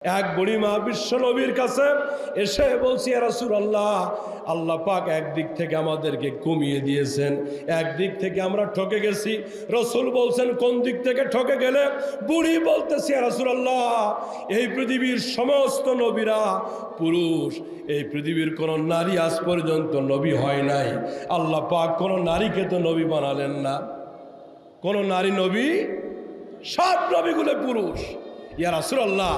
এক বুড়িমা বিশ্ব নবীর কাছে এসে বলছি, ইয়া রাসূলুল্লাহ, আল্লাহ পাক একদিক থেকে আমাদেরকে কমিয়ে দিয়েছেন, একদিক থেকে আমরা ঠকে গেছি। রসুল বলছেন, কোন দিক থেকে ঠকে গেলে? বুড়ি বলতেছে, ইয়া রাসূলুল্লাহ, এই পৃথিবীর সমস্ত নবীরা পুরুষ, এই পৃথিবীর কোন নারী আজ পর্যন্ত নবী হয় নাই। আল্লাহ পাক কোন নারীকে তো নবী বানালেন না, কোন নারী নবী, সব নবীগুলো পুরুষ। ইয়া রাসূলুল্লাহ,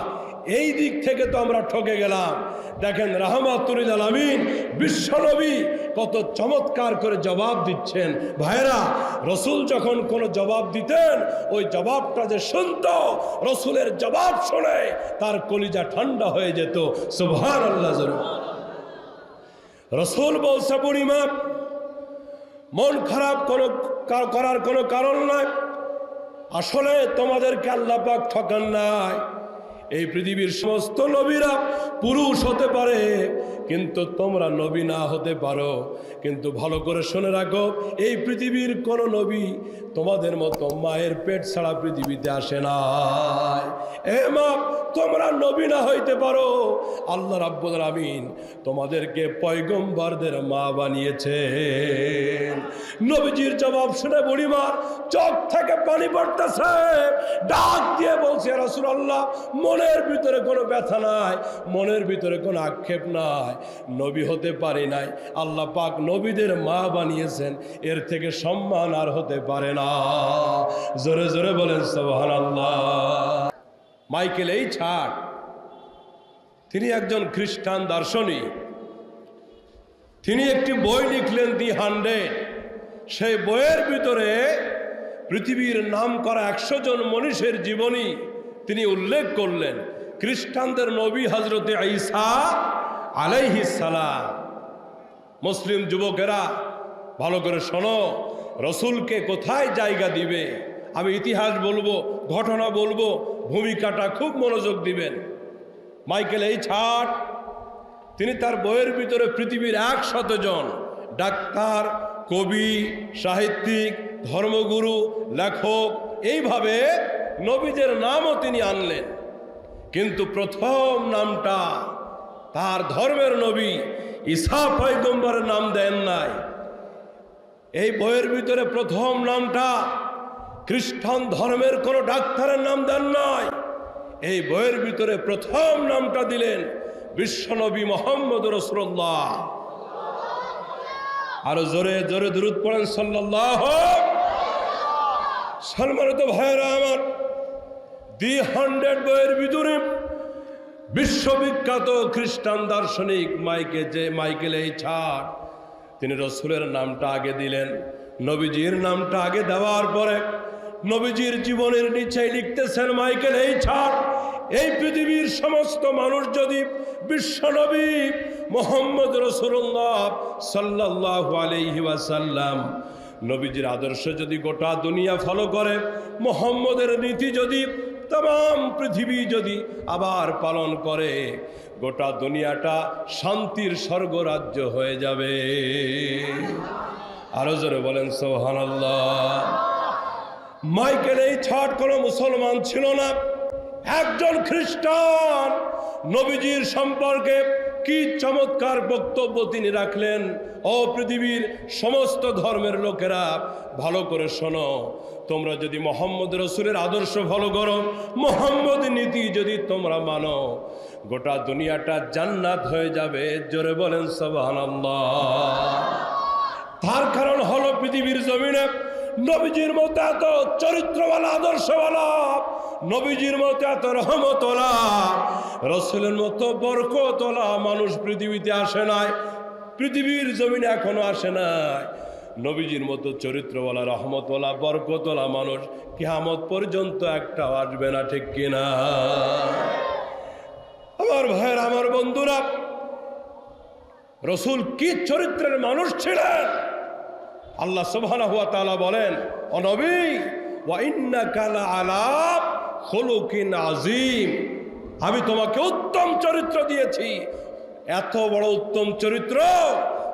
এই দিক থেকে তো আমরা ঠকে গেলাম। দেখেন রাহমাতুল লিল আলামিন বিশ্বনবী কত চমৎকার করে জবাব দিচ্ছেন। ভাইরা, রসুল যখন কোনো জবাব দিতেন, ওই জবাবটা যে শুনত, রসুলের জবাব শুনে তার কলিজা ঠান্ডা হয়ে যেত। সুবহানাল্লাহ। রসুল বলছে, বুড়িমা, মন খারাপ করার কোনো কারণ নাই। আসলে তোমাদেরকে আল্লাহ পাক ঠকান নাই। এই পৃথিবীর সমস্ত নবীরা পুরুষ হতে পারে, কিন্তু তোমরা নবী না হতে পারো। কিন্তু ভালো করে শুনে রাখো, এই পৃথিবীর কোন নবী তোমাদের মতো মায়ের পেট ছাড়া পৃথিবীতে আসে নাই। এ মা, তোমরা নবী না হইতে পারো, আল্লাহ রাব্বুল আলামিন তোমাদেরকে পয়গম্বরদের মা বানিয়েছেন। নবীজির জবাব শুনে বুড়িমার চোখ থেকে পানি পড়তেছে। ডাক দিয়ে বলছে, ইয়া রাসূলুল্লাহ, মনের ভিতরে কোনো ব্যথা নাই, মনের ভিতরে কোনো আক্ষেপ নাই, নবী হতে পারি নাই, আল্লাহ পাক নবীদের মা বানিয়েছেন, এর থেকে সম্মান আর হতে পারে না। জোরে জোরে বলেন সুবহানাল্লাহ। মাইকেল এইচার্ট, তিনি একজন খ্রিস্টান দার্শনিক। তিনি একটি বই লিখলেন, দি 100। সেই বইয়ের ভিতরে পৃথিবীর নাম করা 100 জন মনীষীর জীবনী তিনি উল্লেখ করলেন। খ্রিস্টানদের নবী হযরতে ঈসা আলাইহিস সালাম। মুসলিম যুবকেরা ভালো করে শোনো, রসুলকে কোথায় জায়গা দিবে? আমি ইতিহাস বলবো, ঘটনা বলবো, ভূমিকাটা খুব মনোযোগ দিবেন। মাইকেল এইচার্ট, তিনি তার বইয়ের ভিতরে পৃথিবীর 100 জন ডাক্তার, কবি, সাহিত্যিক, ধর্মগুরু, লেখক, এইভাবে নবীদের নামও তিনি আনলেন। কিন্তু প্রথম নামটা তার ধর্মের নবী ঈসা পয়গম্বরের নাম দেন নাই। এই বইয়ের ভিতরে প্রথম নামটা খ্রিস্টান ধর্মের কোন ডাক্তারের নাম দেন নাই। এই বইয়ের ভিতরে প্রথম নামটা দিলেন বিশ্বনবী মুহাম্মদ রাসূলুল্লাহ। আরো জোরে জোরে দুরূদ পড়েন সাল্লাল্লাহু। সম্মানিত ভাইরা আমার, দি 100 বইয়ের ভিতরে বিশ্ববিখ্যাত খ্রিস্টান দার্শনিক মাইকেল এইচার্ট, তিনি রসুলের নামটা আগে দিলেন। নবীজির নামটা আগে দেওয়ার পরে নবীজির জীবনের নিচে লিখতেছেন মাইকেল এইচার্ট, এই পৃথিবীর সমস্ত মানুষ যদি বিশ্বনবী মুহাম্মদ রাসূলুল্লাহ সাল্লাল্লাহু আলাইহি ওয়াসাল্লাম নবীজির আদর্শ যদি গোটা দুনিয়া ফলো করে, মুহাম্মদের নীতি যদি তাম পৃথিবী যদি আবার পালন করে, গোটা দুনিয়াটা শান্তির স্বর্গরাজ্য হয়ে যাবে। আরো জোরে বলেন সুবহানাল্লাহ। মাইকেল এইচার্ট কোনো মুসলমান ছিল না, একজন খ্রিস্টান। নবীজির সম্পর্কে কি চমৎকার বক্তব্য তিনি রাখলেন। ও পৃথিবীর সমস্ত ধর্মের লোকেরা, ভালো করে শোনো, তোমরা যদি মুহাম্মদ রাসূলের আদর্শ ফলো করো, মুহাম্মদ নীতি যদি তোমরা মানো, গোটা দুনিয়াটা জান্নাত হয়ে যাবে। জোরে বলেন সুবহানাল্লাহ। তার কারণ হলো পৃথিবীর জমিনে নবীজির মতো এত চরিত্রওয়ালা, আদর্শওয়ালা, নবীজির মতো এত রহমতওয়ালা, রসুলের মতো বরকতওয়ালা মানুষ পৃথিবীতে আসে নাই, পৃথিবীর জমিনে এখনো আসে নাই। নবীজির মতো চরিত্রওয়ালা, রহমতওয়ালা, বরকতওয়ালা মানুষ কিয়ামত পর্যন্ত একটাও আসবে না, ঠিক কিনা? আমার ভাইয়ের, আমার বন্ধুরা, রসুল কি চরিত্রের মানুষ ছিলেন? আল্লাহ সুবহানাহু ওয়া তাআলা বলেন, ও নবী, ওয়া ইন্নাকা লাআলা খুলুকিন আযীম, আমি তোমাকে উত্তম চরিত্র দিয়েছি। এত বড় উত্তম চরিত্র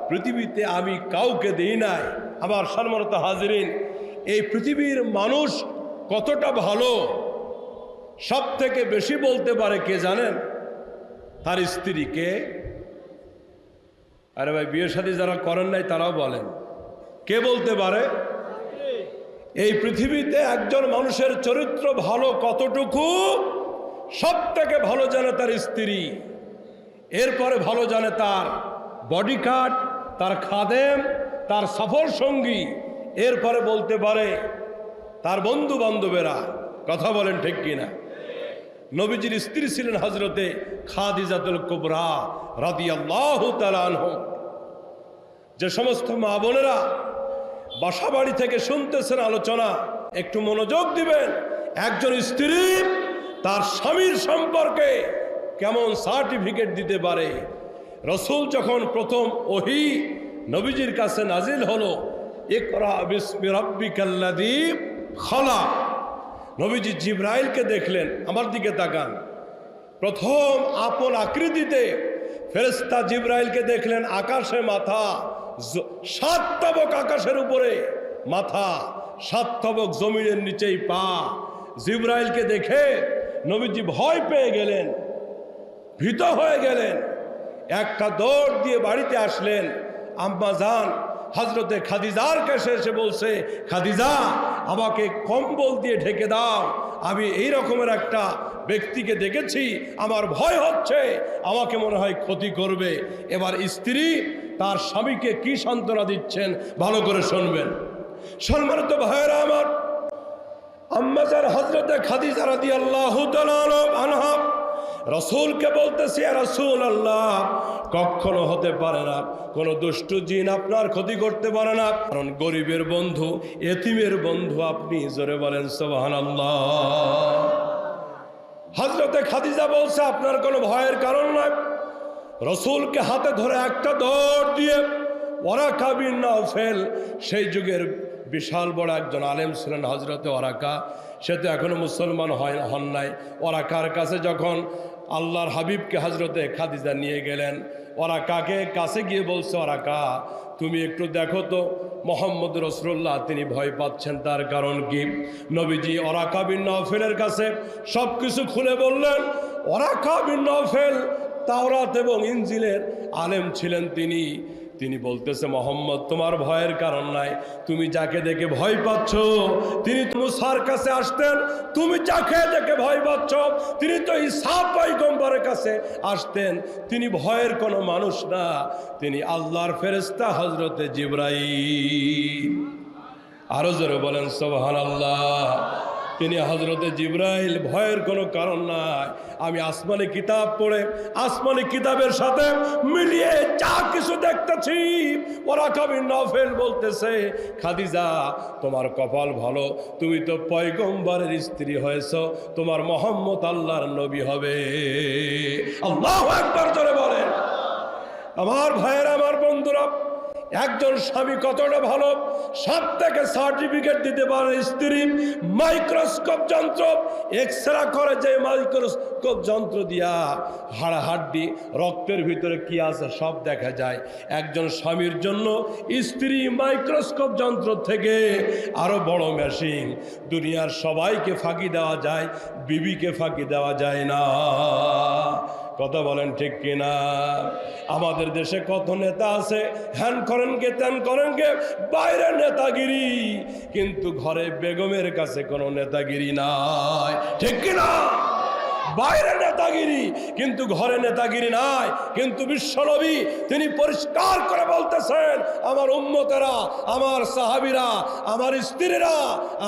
পৃথিবীতে আমি কাউকে দিই নাই। আবার সম্মানিত হাজিরিন, এই পৃথিবীর মানুষ কতটা ভালো, সব থেকে বেশি বলতে পারে কে জানেন? তার স্ত্রীকে। আরে ভাই, বিয়ে শাদী যারা করেন নাই তারাও বলেন, কে বলতে পারে? এই পৃথিবীতে একজন মানুষের চরিত্র ভালো কতটুকু, সব থেকে ভালো জানে তার স্ত্রী। এরপরে ভালো জানে তার বডিগার্ড, তার খাদেম, তার সফর সঙ্গী। এরপরে বলতে পারে তার বন্ধু বান্ধবেরা। কথা বলেন ঠিক কিনা? নবীজির স্ত্রী ছিলেন হযরতে খাদিজাতুল কুবরা রাদিয়াল্লাহু তাআলা আনহা। যে সমস্ত মা বোনেরা বাসা বাড়ি থেকে শুনতেছেন আলোচনা, একটু মনোযোগ দিবেন। একজন স্ত্রী তার স্বামীর সম্পর্কে কেমন সার্টিফিকেট দিতে পারে। রাসূল যখন প্রথম ওহী নবীজির কাছে নাজিল হলো, ইকরা বিসমি রাব্বিকাল্লাযী খালাক, নবীজি জিবরাইলকে দেখলেন। আমার দিকে তাকান। প্রথম আপন আকৃতিতে ফেরেশতা জিবরাইলকে দেখলেন, আকাশে মাথা, 7 তবক আকাশের উপরে মাথা, 7 তবক জমিনের নিচেই পা। জিবরাইলকে দেখে নবীজি ভয় পেয়ে গেলেন, ভীত হয়ে গেলেন। একটা দৌড় দিয়ে বাড়িতে আসলেন। আম্মা জান হযরতে খাদিজার কাছে এসে বলছে, খাদিজা আমাকে কম্বল দিয়ে ঢেকে দাও, আমি এই রকমের একটা ব্যক্তিকে দেখেছি, আমার ভয় হচ্ছে, আমাকে মনে হয় ক্ষতি করবে। এবার স্ত্রী তার স্বামীকে কি সান্ত্বনা দিচ্ছেন ভালো করে শুনবেন। সম্মানিত ভাইয়েরা আমার, আম্মা জান হযরতে খাদিজা রাদিয়াল্লাহু তাআলা আনহা রাসূলকে বলতেছে, ইয়া রাসূলুল্লাহ, কখনো হতে পারে না কোনো দুষ্ট জিন আপনার ক্ষতি করতে পারে না, কারণ গরিবের বন্ধু, এতিমের বন্ধু আপনি। জোরে বলেন সুবহানাল্লাহ। হযরতে খাদিজা বলছে, আপনার কোনো ভয়ের কারণ নাই। রাসূলকে হাতে ধরে একটা দৌড় দিয়ে ওয়ারাকা বিন নাওফেল, সেই যুগের বিশাল বড় একজন আলেম ছিলেন হযরতে ওয়ারাকা, সে তো এখনো মুসলমান হন নাই। ওয়ারাকার কাছে যখন আল্লাহর হাবিবকে হযরতে খাদিজা নিয়ে গেলেন, ওয়ারাকাকে কাছে গিয়ে বলছে, ওয়ারাকা তুমি একটু দেখো তো মুহাম্মদ রাসূলুল্লাহ তিনি ভয় পাচ্ছেন, তার কারণ কি? নবীজি ওয়ারাকা বিন নাওফেলের কাছে সব কিছু খুলে বললেন। ওয়ারাকা বিন নাওফেল তাওরাত এবং ইনজিলের আলেম ছিলেন তিনি বলতেছে, মুহাম্মদ তোমার ভয়ের কারণ নাই, তুমি যাকে দেখে ভয় পাচ্ছ তিনি তো মুসার কাছে আসতেন, তুমি যাকে দেখে ভয় পাচ্ছ তিনি তো ঈসা পয়গম্বরের কাছে আসতেন, তিনি ভয়ের কোনো মানুষ না, তিনি আল্লাহর ফেরেশতা হযরতে জিবরাইল। আরো জোরে বলেন সুবহানাল্লাহ। তিনি হযরতে জিবরাইল, ভয়ের কোনো কারণ নাই। আমি আসমানি কিতাব পড়ে আসমানি কিতাবের সাথে মিলিয়ে যা কিছু দেখতেছি, ওয়ারাকা বিন নাওফেল বলতেছে, খাদিজা তোমার কপাল ভালো, তুমি তো পয়গম্বরের স্ত্রী হয়েছো, তোমার মুহাম্মদ আল্লাহর নবী হবে। আল্লাহু আকবার জোরে বলেন। আমার ভাইয়েরা, আমার বন্ধুরা, একজন স্বামী কতটা ভালো, সব থেকে সার্টিফিকেট দিতে পারে স্ত্রী। মাইক্রোস্কোপ যন্ত্র এক্সরে করে, যে মাইক্রোস্কোপ যন্ত্র দিয়া হাড়াহাড্ডি রক্তের ভিতরে কি আছে সব দেখা যায়। একজন স্বামীর জন্য স্ত্রী মাইক্রোস্কোপ যন্ত্র থেকে আরো বড় মেশিন। দুনিয়ার সবাইকে ফাঁকি দেওয়া যায়, বিবিকে ফাঁকি দেওয়া যায় না। কথা বলেন ঠিক কিনা? আমাদের দেশে কত নেতা আছে, হ্যান করেন গে ত্যান করেন গে, বাইরে নেতাগিরি, কিন্তু ঘরে বেগমের কাছে কোনো নেতাগিরি নাই। ঠিক কিনা? বাইরে নেতাগিরি কিন্তু ঘরে নেতাগিরি নাই। কিন্তু বিশ্বনবী তিনি পরিষ্কার করে বলতেছেন, আমার উম্মতেরা, আমার সাহাবীরা, আমার স্ত্রীরা,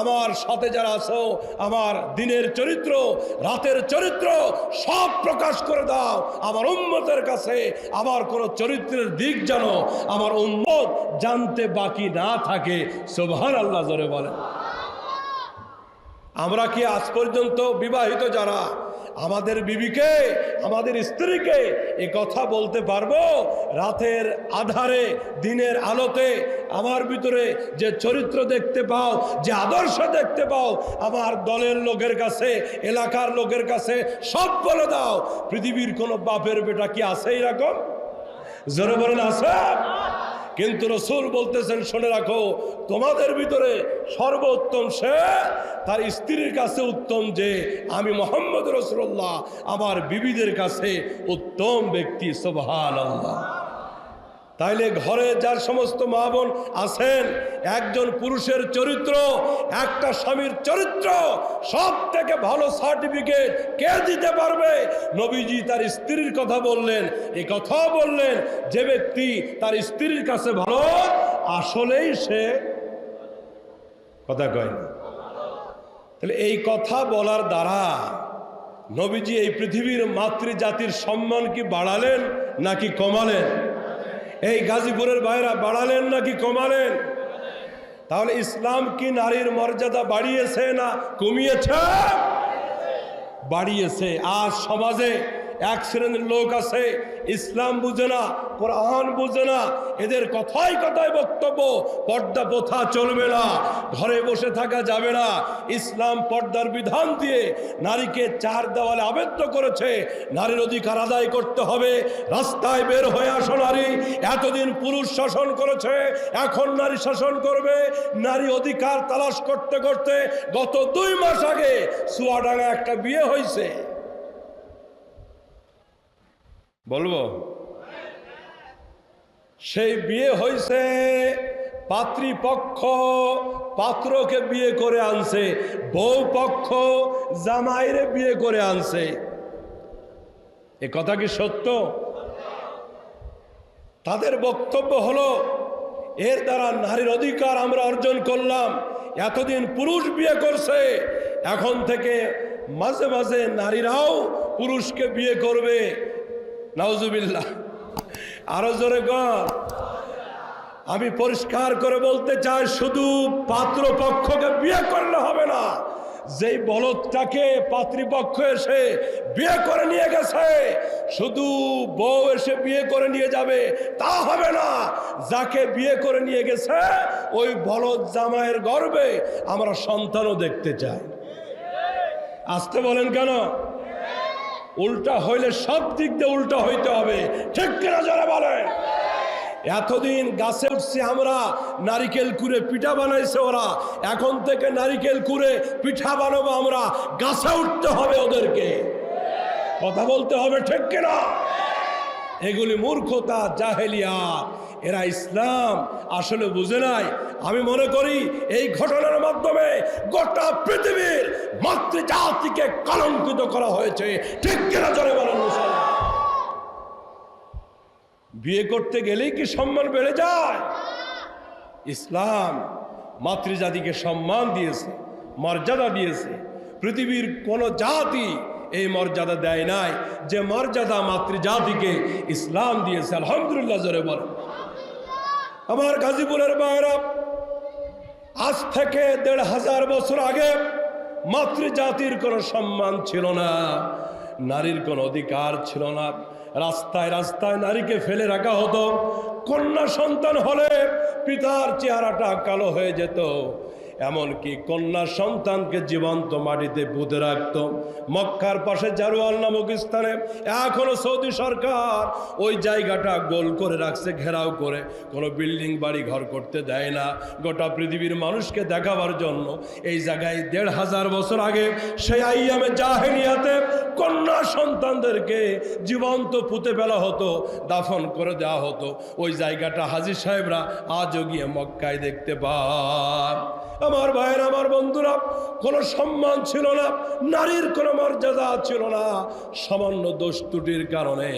আমার সাথে যারা আছো, আমার দিনের চরিত্র, রাতের চরিত্র সব প্রকাশ করে দাও আমার উম্মতের কাছে। আমার কোন চরিত্রের দিক যেন আমার উম্মত জানতে বাকি না থাকে। সুবহানাল্লাহ জোরে বলেন। আমরা কি আজ পর্যন্ত বিবাহিত যারা আমাদের বিবিকে, আমাদের স্ত্রীকে এ কথা বলতে পারবো, রাতের আধারে দিনের আলোতে আমার ভিতরে যে চরিত্র দেখতে পাও, যে আদর্শ দেখতে পাও, আমার দলের লোকের কাছে, এলাকার লোকের কাছে সব বলে দাও? পৃথিবীর কোন বাপের বেটা কি আছে এরকম? জোরে বলেন আছে? কিন্তু রাসূল বলতেছেন, শুনে রাখো, তোমাদের ভিতরে সর্বোত্তম সে, তার স্ত্রীর কাছে উত্তম যে আমি মুহাম্মদ রাসূলুল্লাহ, আমার বিবিদের কাছে উত্তম ব্যক্তি। সুবহানাল্লাহ। তাইলে ঘরে যার সমস্ত মা বোন আছেন, একজন পুরুষের চরিত্র, একটা স্বামীর চরিত্র সব থেকে ভালো সার্টিফিকেট কে দিতে পারবে? নবীজি তার স্ত্রীর কথা বললেন, এই কথা বললেন, যে ব্যক্তি তার স্ত্রীর কাছে ভালো, আসলেই সে কথা কয় না। তাহলে এই কথা বলার দ্বারা নবীজি এই পৃথিবীর মাতৃজাতির সম্মান কি বাড়ালেন নাকি কমালেন? এই গাজীপুরের ভাইরা বাড়ালেন নাকি কমালেন? তাহলে ইসলাম কি নারীর মর্যাদা বাড়িয়েছে না কমিয়েছে? বাড়িয়েছে। আজ সমাজে এক শ্রেণীর লোক আছে, ইসলাম বুঝে না, কোরআন বুঝে না, এদের কথায় কথায় বক্তব্য, পর্দা প্রথা চলবে না, ঘরে বসে থাকা যাবে না, ইসলাম পর্দার বিধান দিয়ে নারীকে চার দেওয়ালে আবদ্ধ করেছে, নারীর অধিকার আদায় করতে হবে, রাস্তায় বের হয়ে আসো নারী, এতদিন পুরুষ শাসন করেছে, এখন নারী শাসন করবে। নারী অধিকার তালাশ করতে করতে গত 2 মাস আগে চুয়াডাঙ্গা একটা বিয়ে হয়েছে। বলবো, সেই বিয়ে হয়েছে, পাত্রীপক্ষ পাত্রকে বিয়ে করে আনছে, বউ পক্ষ জামাইরে বিয়ে করে আনছে। এ কথা কি সত্য? তাদের বক্তব্য হলো, এর দ্বারা নারীর অধিকার আমরা অর্জন করলাম। এতদিন পুরুষ বিয়ে করছে, এখন থেকে মাঝে মাঝে নারীরাও পুরুষকে বিয়ে করবে। নাউজুবিল্লাহ। আরো জোরে গণ। আমি পরিষ্কার করে বলতে চাই, শুধু পাত্রপক্ষকে বিয়ে করলে হবে না, যেই বলদটাকে পাত্রীপক্ষ এসে বিয়ে করে নিয়ে গেছে শুধু বউ এসে বিয়ে করে নিয়ে যাবে তা হবে না। যাকে বিয়ে করে নিয়ে গেছে ওই বলদ জামাইয়ের গর্ভে আমরা সন্তানও দেখতে চাই। আসতে বলেন কেন? উল্টা হইলে সব দিক দিয়ে উল্টা হইতে হবে, ঠিক কিনা যারা বলেন? এতদিন গাছে উঠছি আমরা, নারিকেল কুড়ে পিঠা বানাইছে ওরা, এখন থেকে নারিকেল কুড়ে পিঠা বানাবো আমরা। গাছে উঠতে হবে ওদেরকে, কথা বলতে হবে, ঠিক কিনা? এগুলি মূর্খতা, জাহেলিয়াত। এরা ইসলাম আসলে বুঝে নাই। আমি মনে করি এই ঘটনার মাধ্যমে গোটা পৃথিবীর মাতৃজাতিকে কলঙ্কিত করা হয়েছে, ঠিক কিনা জোরে বলেন মুসলমান? বিয়ে করতে গেলেই কি সম্মান বেড়ে যায়? ইসলাম মাতৃজাতিকে সম্মান দিয়েছে, মর্যাদা দিয়েছে। পৃথিবীর কোন জাতি এই মর্যাদা দেয় নাই যে মর্যাদা মাতৃজাতিকে ইসলাম দিয়েছে। আলহামদুলিল্লাহ জোরে বলেন। আমার গাজীপুরের বাইরা, আজ থেকে ১৫০০ বছর আগে মাতৃজাতির কোনো সম্মান ছিল না, নারীর কোনো অধিকার ছিল না। রাস্তায় রাস্তায় নারীকে ফেলে রাখা হতো। কন্যা সন্তান হলে পিতার চেহারাটা কালো হয়ে যেত, এমনকি কন্যা সন্তানকে জীবন্ত মাটিতে পুঁতে রাখত। মক্কার পাশে জারওয়াল নামক স্থানে এখনো সৌদি সরকার ওই জায়গাটা গোল করে রাখছে, ঘেরাও করে, কোনো বিল্ডিং বাড়ি ঘর করতে দেয় না। গোটা পৃথিবীর মানুষকে দেখাবার জন্য এই জায়গায় ১৫০০ বছর আগে সেই আইয়ামে জাহেলিয়াতে কন্যা সন্তানদেরকে জীবন্ত পুঁতে ফেলা হতো, দাফন করে দেওয়া হতো। ওই জায়গাটা হাজী সাহেবরা আজও গিয়ে মক্কায় দেখতে পান। আমার ভাইয়ের, আমার বন্ধুরা, কোনো সম্মান ছিল না, নারীর কোনো মর্যাদা ছিল না। সামান্য দোষ ত্রুটির কারণে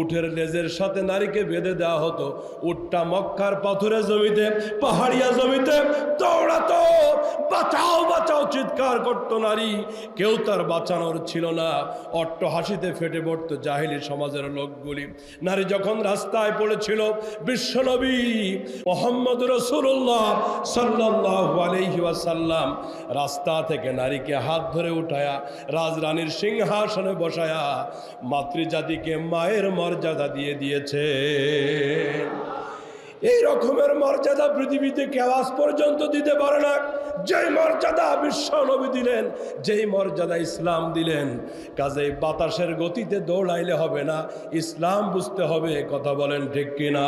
উটের লেজের সাথে নারীকে বেঁধে দেওয়া হতো। উটটা মক্কার পাথুরে জমিতে, পাহাড়িয়া জমিতে দৌড়াতো, বাঁচাও বাঁচাও চিৎকার করতো নারী, কেউ তার বাঁচানোর ছিল না। অট্ট হাসিতে ফেটে পড়তো জাহেলি সমাজের লোকগুলি। নারী যখন রাস্তায় পড়েছিল, বিশ্বনবী মুহাম্মদ রাসূলুল্লাহ সাল্লাল্লাহু আলাইহি ওয়াসাল্লাম রাস্তা থেকে নারীকে হাত ধরে উঠায়া রাজরানীর সিংহাসনে বসায়া মাতৃজাতিকে মায়ের মর্যাদা দিয়ে দিয়েছে। এই রকমের মর্যাদা পৃথিবীতে কেউ আজ পর্যন্ত দিতে পারে না। যেই মর্যাদা বিশ্ব নবী দিলেন, যেই মর্যাদা ইসলাম দিলেন। কাজেই বাতাসের গতিতে দৌড়াইলে হবে না, ইসলাম বুঝতে হবে, কথা বলেন ঠিক কিনা?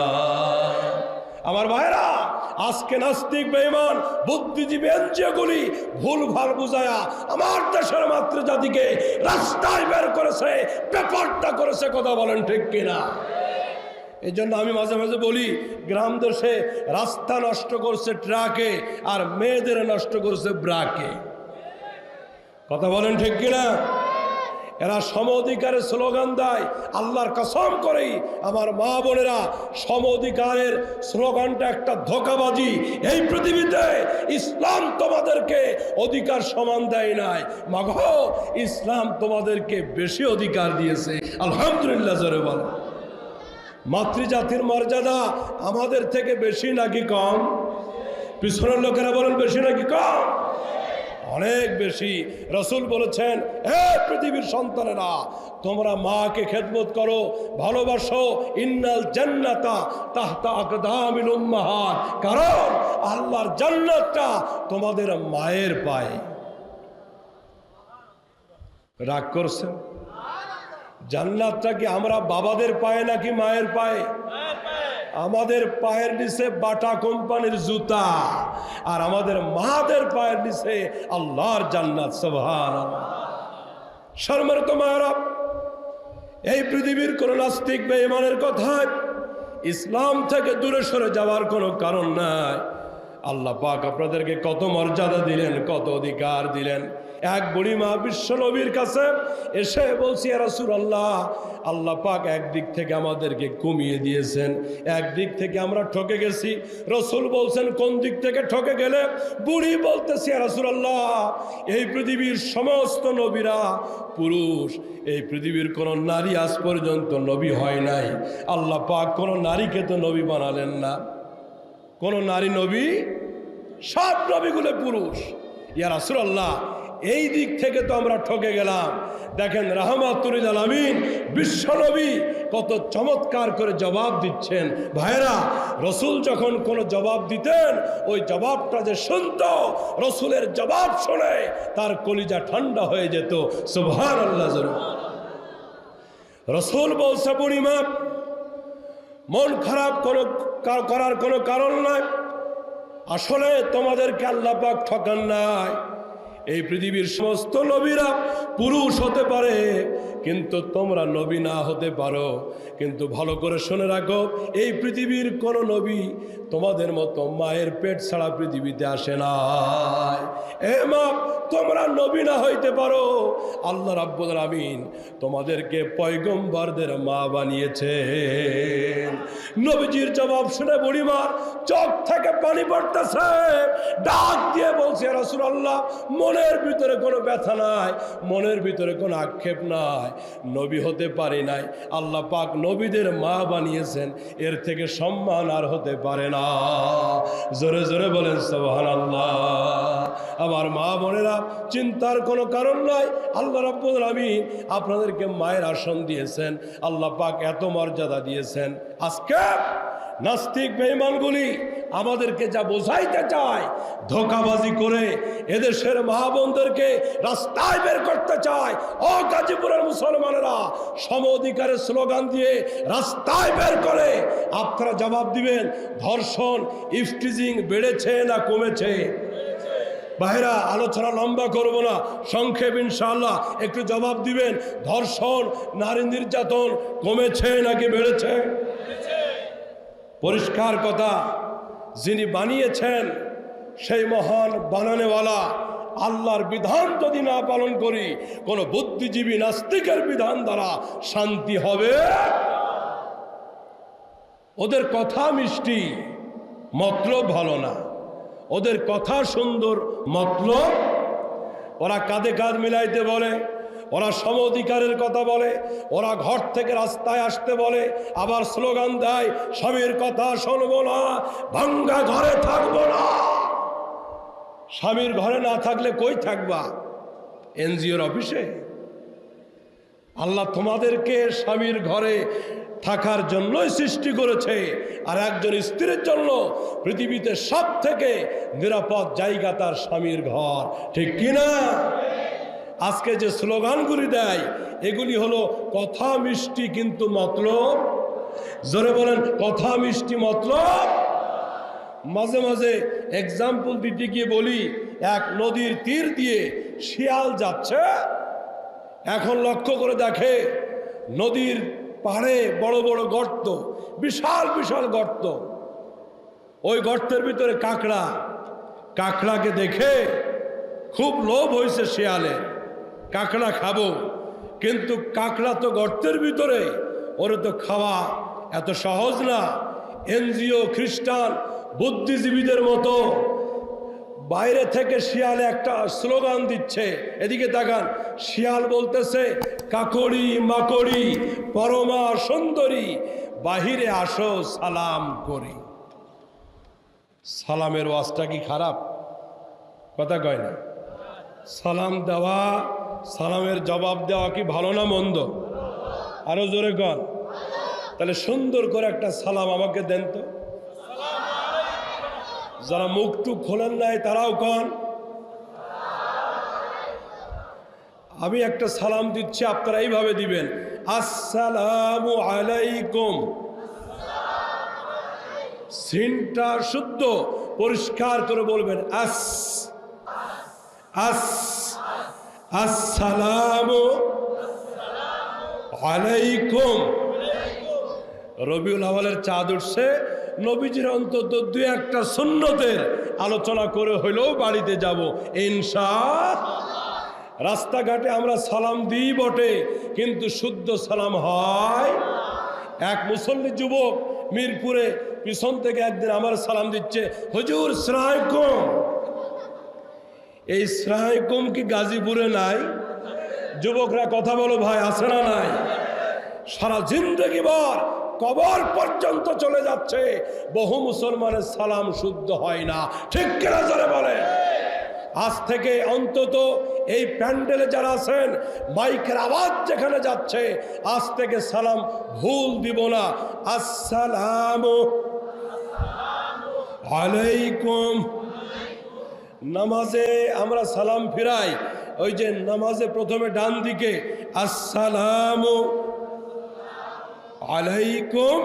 আমার ভাইরা, আজকে নাস্তিক বেঈমান বুদ্ধিজীবী এনজিওগুলি ভুল ভাল বুঝায়া আমার দেশের মাত্র জাতিকে রাস্তায় বের করেছে, ব্যাপারটা করেছে। কথা বলেন ঠিক কিনা? এই জন্য আমি মাঝে মাঝে বলি, গ্রাম দেশে রাস্তা নষ্ট করছে ট্রাকে, আর মেয়েদের নষ্ট করছে ব্রাকে। কথা বলেন ঠিক কিনা? এরা সম অধিকারের স্লোগান দেয়। আল্লাহর কসম করেই আমার মা বোনেরা, সম অধিকারের স্লোগানটা একটা ধোঁকাবাজি। এই পৃথিবীতে ইসলাম তোমাদেরকে অধিকার সমান দেয় নাই, মাগো ইসলাম তোমাদেরকে বেশি অধিকার দিয়েছে। আলহামদুলিল্লাহ জোরে বল। মাতৃজাতির মর্যাদা আমাদের থেকে বেশি নাকি কম? পিছনের লোকেরা বলেন বেশি নাকি কম? অনেক বেশি। রাসূল বলেছেন, হে পৃথিবীর সন্তানেরা, তোমরা মাকে খেদমত করো, ভালোবাসো। ইন্নাল জান্নাতা তাহতা আকদামিল উম্মাহাত, কারণ আল্লাহর জান্নাতটা তোমাদের মায়ের পায়ে। রাগ করছেন? জান্নাতটা কি আমরা বাবাদের পায়ে নাকি মায়ের পায়ে? আমাদের পায়ের নিচে বাটা কোম্পানির জুতা, আর আমাদের মাদের পায়ের নিচে আল্লাহর জান্নাত। সুবহানাল্লাহ। সম্মানিত মায়েরা, এই পৃথিবীর কোন নাস্তিক বেঈমানের কথায় ইসলাম থেকে দূরে সরে যাওয়ার কোনো কারণ নাই। আল্লাহ পাক আপনাদেরকে কত মর্যাদা দিলেন, কত অধিকার দিলেন। এক বুড়িমা বিশ্ব নবীর কাছে এসে বলছি, ইয়া রাসূলুল্লাহ, আল্লাহ পাক একদিক থেকে আমাদেরকে কমিয়ে দিয়েছেন, একদিক থেকে আমরা ঠকে গেছি। রাসূল বলছেন, কোন দিক থেকে ঠকে গেলে? বুড়ি বলতেছে, ইয়া রাসূলুল্লাহ, এই পৃথিবীর সমস্ত নবীরা পুরুষ, এই পৃথিবীর কোন নারী আজ পর্যন্ত নবী হয় নাই। আল্লাহ পাক কোন নারীকে তো নবী বানালেন না, কোন নারী নবী, সব নবীগুলো পুরুষ। ইয়া রাসূলুল্লাহ, এই দিক থেকে তো আমরা ঠকে গেলাম। দেখেন রাহমাতুল লিল আলামিন বিশ্বনবী কত চমৎকার করে জবাব দিচ্ছেন। ভাইরা, রসুল যখন কোনো জবাব দিতেন, ওই জবাবটা যে শুনতো, রসুলের জবাব শুনে তার কলিজা ঠান্ডা হয়ে যেত। সুবহানাল্লাহ। রসুল বলছে, বুড়িমা, মন খারাপ করার কোনো কারণ নাই। আসলে তোমাদেরকে আল্লাহ পাক ঠকান নাই। এই পৃথিবীর সমস্ত নবীরা পুরুষ হতে পারে, কিন্তু তোমরা নবী না হতে পারো। কিন্তু ভালো করে শুনে রাখো, এই পৃথিবীর কোন নবী তোমাদের মতো মায়ের পেট ছাড়া পৃথিবীতে আসে নাই। এ মা, তোমরা নবী না হইতে পারো, আল্লাহ রাব্বুল আলামিন তোমাদেরকে পয়গম্বরদের মা বানিয়েছেন। নবীজির জবাব শুনে বুড়িমার চোখ থেকে পানি পড়তেছে। ডাক দিয়ে বলছে, ইয়া রাসূলুল্লাহ, মনের ভিতরে কোনো ব্যথা নাই, মনের ভিতরে কোনো আক্ষেপ নাই, নবী হতে পারি নাই, আল্লাহ পাক নবীদের মা বানিয়েছেন, এর থেকে সম্মান আর হতে পারে না। জোরে জোরে বলেন সুবহানাল্লাহ। আমার মা বোনেরা, চিন্তার কোনো কারণ নাই। আল্লাহ রাব্বুল আলামিন আপনাদেরকে মায়ের আসন দিয়েছেন, আল্লাহ পাক এত মর্যাদা দিয়েছেন। আজকে নাস্তিক বেঈমানগুলি আমাদেরকে যা বোঝাইতে চায়, ধোঁকাবাজি করে এদেশের মা বোনদেরকে রাস্তায় বের করতে চায়। ও গাজীপুরের মুসলমানেরা, সম অধিকারের স্লোগান দিয়ে রাস্তায় বের করে আপনারা জবাব দিবেন, ধর্ষণ, ইফটিজিং বেড়েছে না কমেছে? ভাইরা, আলোচনা লম্বা করব না, সংক্ষেপ ইনশাআল্লাহ একটু জবাব দিবেন। ধর্ষণ, নারী নির্যাতন কমেছে নাকি বেড়েছে? পরিষ্কার কথা। যিনি বানিয়েছেন সেই মহান বানানেওয়ালা আল্লাহর বিধান যদি না পালন করি, কোন বুদ্ধিজীবী নাস্তিকের বিধান দ্বারা শান্তি হবে? ওদের কথা মিষ্টি, মতলব ভালো না। ওদের কথা সুন্দর, মতলব। ওরা কাঁধে কাঁধ মিলাইতে বলে, ওরা সম অধিকারের কথা বলে, ওরা ঘর থেকে রাস্তায় আসতে বলে, আবার স্লোগান দেয়, স্বামীর কথা শুনবো না, ভাঙ্গা ঘরে থাকবো না। স্বামীর ঘরে না থাকলে কই থাকবা? এনজিওর অফিসে? আল্লাহ তোমাদেরকে স্বামীর ঘরে থাকার জন্যই সৃষ্টি করেছে, আর একজন স্ত্রীর জন্য পৃথিবীতে সব থেকে নিরাপদ জায়গা তার স্বামীর ঘর, ঠিক কিনা? আজকে যে স্লোগানগুলি দেয়, এগুলি হলো কথা মিষ্টি কিন্তু মতলব। জোরে বলেন, কথা মিষ্টি মতলব। মাঝে মাঝে এক্সাম্পল দিতে গিয়ে বলি, এক নদীর তীর দিয়ে শিয়াল যাচ্ছে, এখন লক্ষ্য করে দেখে নদীর পাড়ে বড় বড় গর্ত, বিশাল বিশাল গর্ত, ওই গর্তের ভিতরে কাঁকড়া। কাঁকড়াকে দেখে খুব লোভ হয়েছে শিয়ালের, কাঁকড়া খাবো, কিন্তু কাঁকড়া তো গর্তের ভিতরে, ওরে তো খাওয়া এত সহজ না। এনজিও, খ্রিস্টান, বুদ্ধিজীবীদের মতো বাইরে থেকে শিয়ালে একটা স্লোগান দিচ্ছে, এদিকে তাকান, শিয়াল বলতেছে, কাকড়ি মাকড়ি পরমা সুন্দরী, বাহিরে আসো সালাম করি। সালামের ওয়াজটা কি খারাপ? কথা কয় না। সালাম দেওয়া, সালামের জবাব দেওয়া কি ভালো না মন্দ? আরো জোরে কন। তাহলে সুন্দর করে একটা সালাম আমাকে দেন তো। যারা মুখটুক খোলেন নাই তারাও কন। আমি একটা সালাম দিচ্ছি, আপনারা এইভাবে দিবেন, আসসালামু আলাইকুম। সিনটা শুদ্ধ পরিষ্কার করে বলবেন, আস আস আসসালামু আলাইকুম। রবিউল আউয়ালের চাঁদ উঠছে, নবীজির অন্তত দুই একটা সুন্নতের আলোচনা করে হইলেও বাড়িতে যাব ইনশাআল্লাহ। রাস্তাঘাটে আমরা সালাম দিই বটে, কিন্তু শুদ্ধ সালাম হয়। এক মুসল্লি যুবক মিরপুরে পিছন থেকে একদিন আমার সালাম দিচ্ছে, হুজুর আসসালামু। এই আসসালামু কি গাজীপুরে নাই? যুবকরা কথা বলো ভাই, আছে না নাই? সারা জিন্দগি ভর কবর পর্যন্ত চলে যাচ্ছে, বহু মুসলমানের সালাম শুদ্ধ হয় না। ঠিক কিনা জোরে বলে? আজ থেকে অন্তত এই প্যান্ডেলে যারা আছেন, মাইকের আওয়াজ যেখানে যাচ্ছে, আজ থেকে সালাম ভুল দিব না। আসসালামু আলাইকুম। নামাজে আমরা সালাম ফিরাই, ওই যে নামাজে প্রথমে ডান দিকে আসসালামু আলাইকুম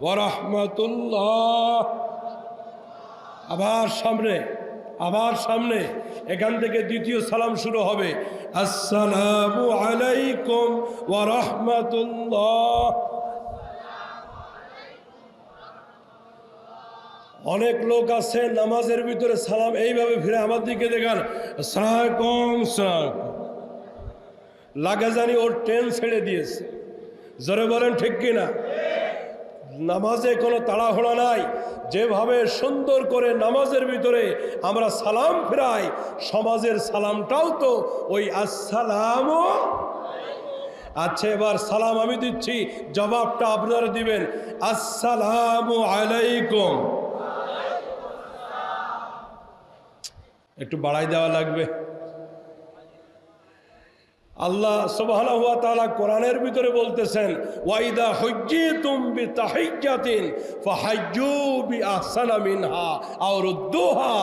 ওয়া রাহমাতুল্লাহ, আবার সামনে এখান থেকে দ্বিতীয় সালাম শুরু হবে, আসসালামু আলাইকুম ওয়া রাহমাতুল্লাহ। অনেক লোক আছে নামাজের ভিতরে সালাম এইভাবে ফিরে আমার দিকে দেখান, আসসালামু লাগে জানি ওর ট্রেন ছেড়ে দিয়েছে। জোরে বলেন ঠিক কিনা? নামাজে কোনো তাড়াহুড়া নাই। যেভাবে সুন্দর করে নামাজের ভিতরে আমরা সালাম ফিরাই, সমাজের সালামটাও তো ওই আসসালামু। আচ্ছা, এবার সালাম আমি দিচ্ছি, জবাবটা আপনারা দিবেন, আসসালামু আলাইকুম। একটু বাড়াই দেওয়া লাগবে। আল্লাহ সুবহানাহু ওয়া তাআলা কোরআনের ভিতরে বলতেছেন, ওয়াইদা হুজ্জিতুম বিতাহিজ্জাতিন ফাহাজ্জু বিআহসানা মিনহা আও রুদ্দুহা।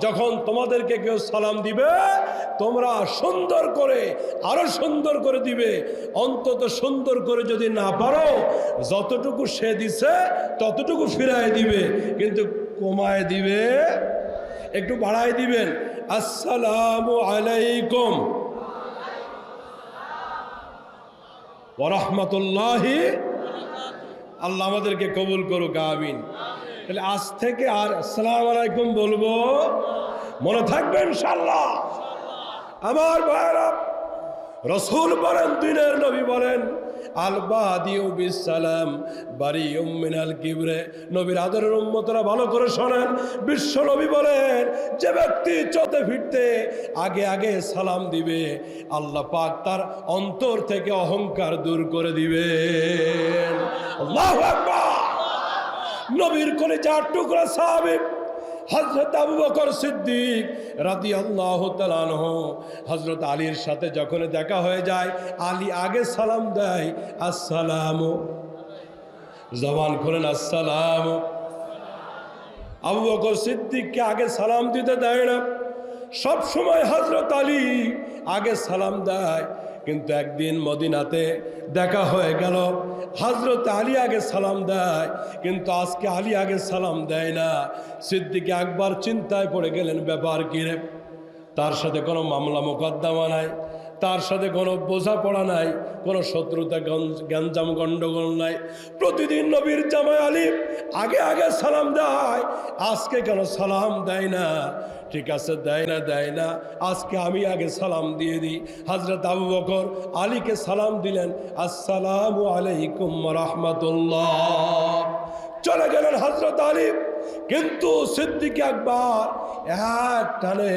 যখন তোমাদেরকে কেউ সালাম দিবে, তোমরা সুন্দর করে, আরো সুন্দর করে দিবে। অন্তত সুন্দর করে যদি না পারো, যতটুকু সে দিছে ততটুকু ফিরায় দিবে, কিন্তু কমায় দিবে, একটু বাড়ায় দিবেন। আসসালামু আলাইকুম ওয়া রাহমাতুল্লাহি। আল্লাহ আমাদেরকে কবুল করুক, আমিন। তাহলে আজ থেকে আর আসসালামু আলাইকুম বলবো, মনে থাকবে ইনশাআল্লাহ। আমার ভাইরা, রাসূল বলেন, দিনের নবী বলেন, আল বাদিউ বিসসালাম বারিউম মিনাল কিবরে। নবীর আদরের উম্মতরা ভালো করে শোনেন, বিশ্ব নবী বলেন, যে ব্যক্তি চলতে ফিরতে আগে আগে সালাম দিবে, আল্লাহ পাক তার অন্তর থেকে অহংকার দূর করে দিবেন। আল্লাহু আকবার। নবীর কলিজার টুকরা সাহাবী হযরত আবু বকর সিদ্দিক রাদিয়াল্লাহু তাআলা আনহু, হযরত আলীর সাথে যখন দেখা হয়ে যায়, আলী আগে সালাম দেয়, আসসালামু, জবান খুলেন আসসালামু। আবু বকর সিদ্দিককে আগে সালাম দিতে দেয় না, সব সময় হযরত আলী আগে সালাম দেয়। কিন্তু একদিন মদিনাতে দেখা হয়ে গেল, হযরত আলী আগে সালাম দেয়, কিন্তু আজকে আলী আগে সালাম দেয় না। সিদ্দিক আকবর চিন্তায় পড়ে গেলেন, ব্যাপার কি রে? তার সাথে কোনো মামলা মোকদ্দমা নাই, তার সাথে কোনো বোঝাপড়া নাই, কোনো শত্রুতা গঞ্জাম গন্ডগোল নাই। প্রতিদিন নবীর জামাই আলী আগে আগে সালাম দেয়, আজকে কেন সালাম দেয় না? ঠিক আছে, দেয় না, আজকে আমি আগে সালাম দিয়ে দিই। হযরত আবু বকর আলীকে সালাম দিলেন, আসসালামু আলাইকুম ওয়া রাহমাতুল্লাহ। চলে গেলেন হযরত আলী। কিন্তু সিদ্দিক আকবর এক টানে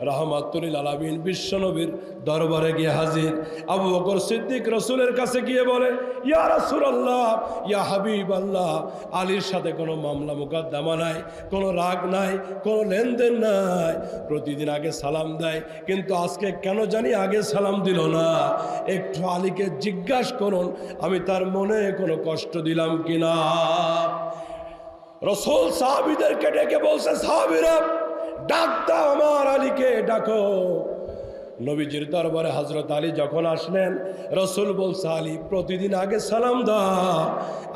রাহমাতুল আলামিন বিশ্বনবীর দরবারে গিয়ে হাজির। আবু বকর সিদ্দিক রসুলের কাছে গিয়ে বলে, ইয়া রাসূলুল্লাহ, ইয়া হাবিবাল্লাহ, আলীর সাথে কোনো মামলা মোকদ্দমা নাই, কোনো রাগ নাই, কোনো লেনদেন নাই, প্রতিদিন আগে সালাম দেয়, কিন্তু আজকে কেন জানি আগে সালাম দিল না। একটু আলীকে জিজ্ঞাসা করুন, আমি তার মনে কোনো কষ্ট দিলাম কিনা। রসুল সাহাবীদেরকে ডেকে বলছে, সাহাবীরা ডাক দাও, আমার আলীকে ডাকো। নবীজির দরবারে হযরত আলী যখন আসলেন, রসুল বলছে, আলী প্রতিদিন আগে সালাম দাও,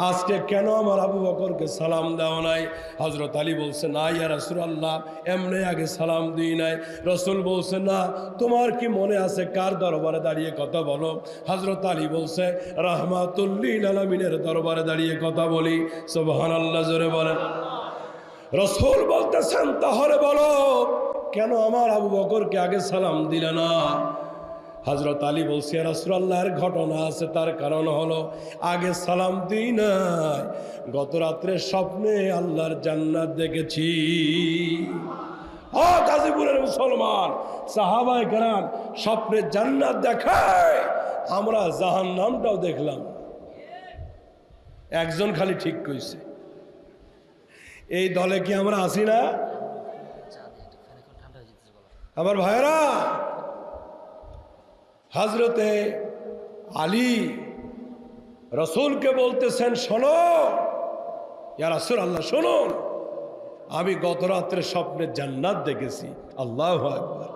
আজকে কেন আমার আবু বকরকে সালাম দাও নাই? হযরত আলী বলছে, না ইয়া রাসূলুল্লাহ, এমনি আগে সালাম দিই নাই। রসুল বলছে, না, তোমার কি মনে আছে কার দরবারে দাঁড়িয়ে কথা বলো? হযরত আলী বলছে, রাহমাতুল লিল আলামিনের দরবারে দাঁড়িয়ে কথা বলি। সুবহানাল্লাহ, জোরে বলেন। রসুল বলতেছেন, তাহলে বলো কেন আমার আবু বকরকে আগে সালাম দিলে না? হযরত আলী বলছে, ইয়া রাসূলুল্লাহর ঘটনা আছে, তার কারণ হলো আগে সালাম দিই নাই, গত রাত্রে স্বপ্নে আল্লাহর জান্নাত দেখেছি। ও গাজীপুরের মুসলমান, সাহাবায়ে কেরাম স্বপ্নে জান্নাত দেখায়, আমরা জাহান্নামটাও দেখলাম। একজন খালি ঠিক কইছে। এই দলে কি আমরা আছি না? আমার ভাইরা, হযরতে আলী রসুলকে বলতেছেন, শোনো ইয়া রাসূলুল্লাহ, শুনুন, আমি গত রাত্রে স্বপ্নে জান্নাত দেখেছি। আল্লাহু আকবার।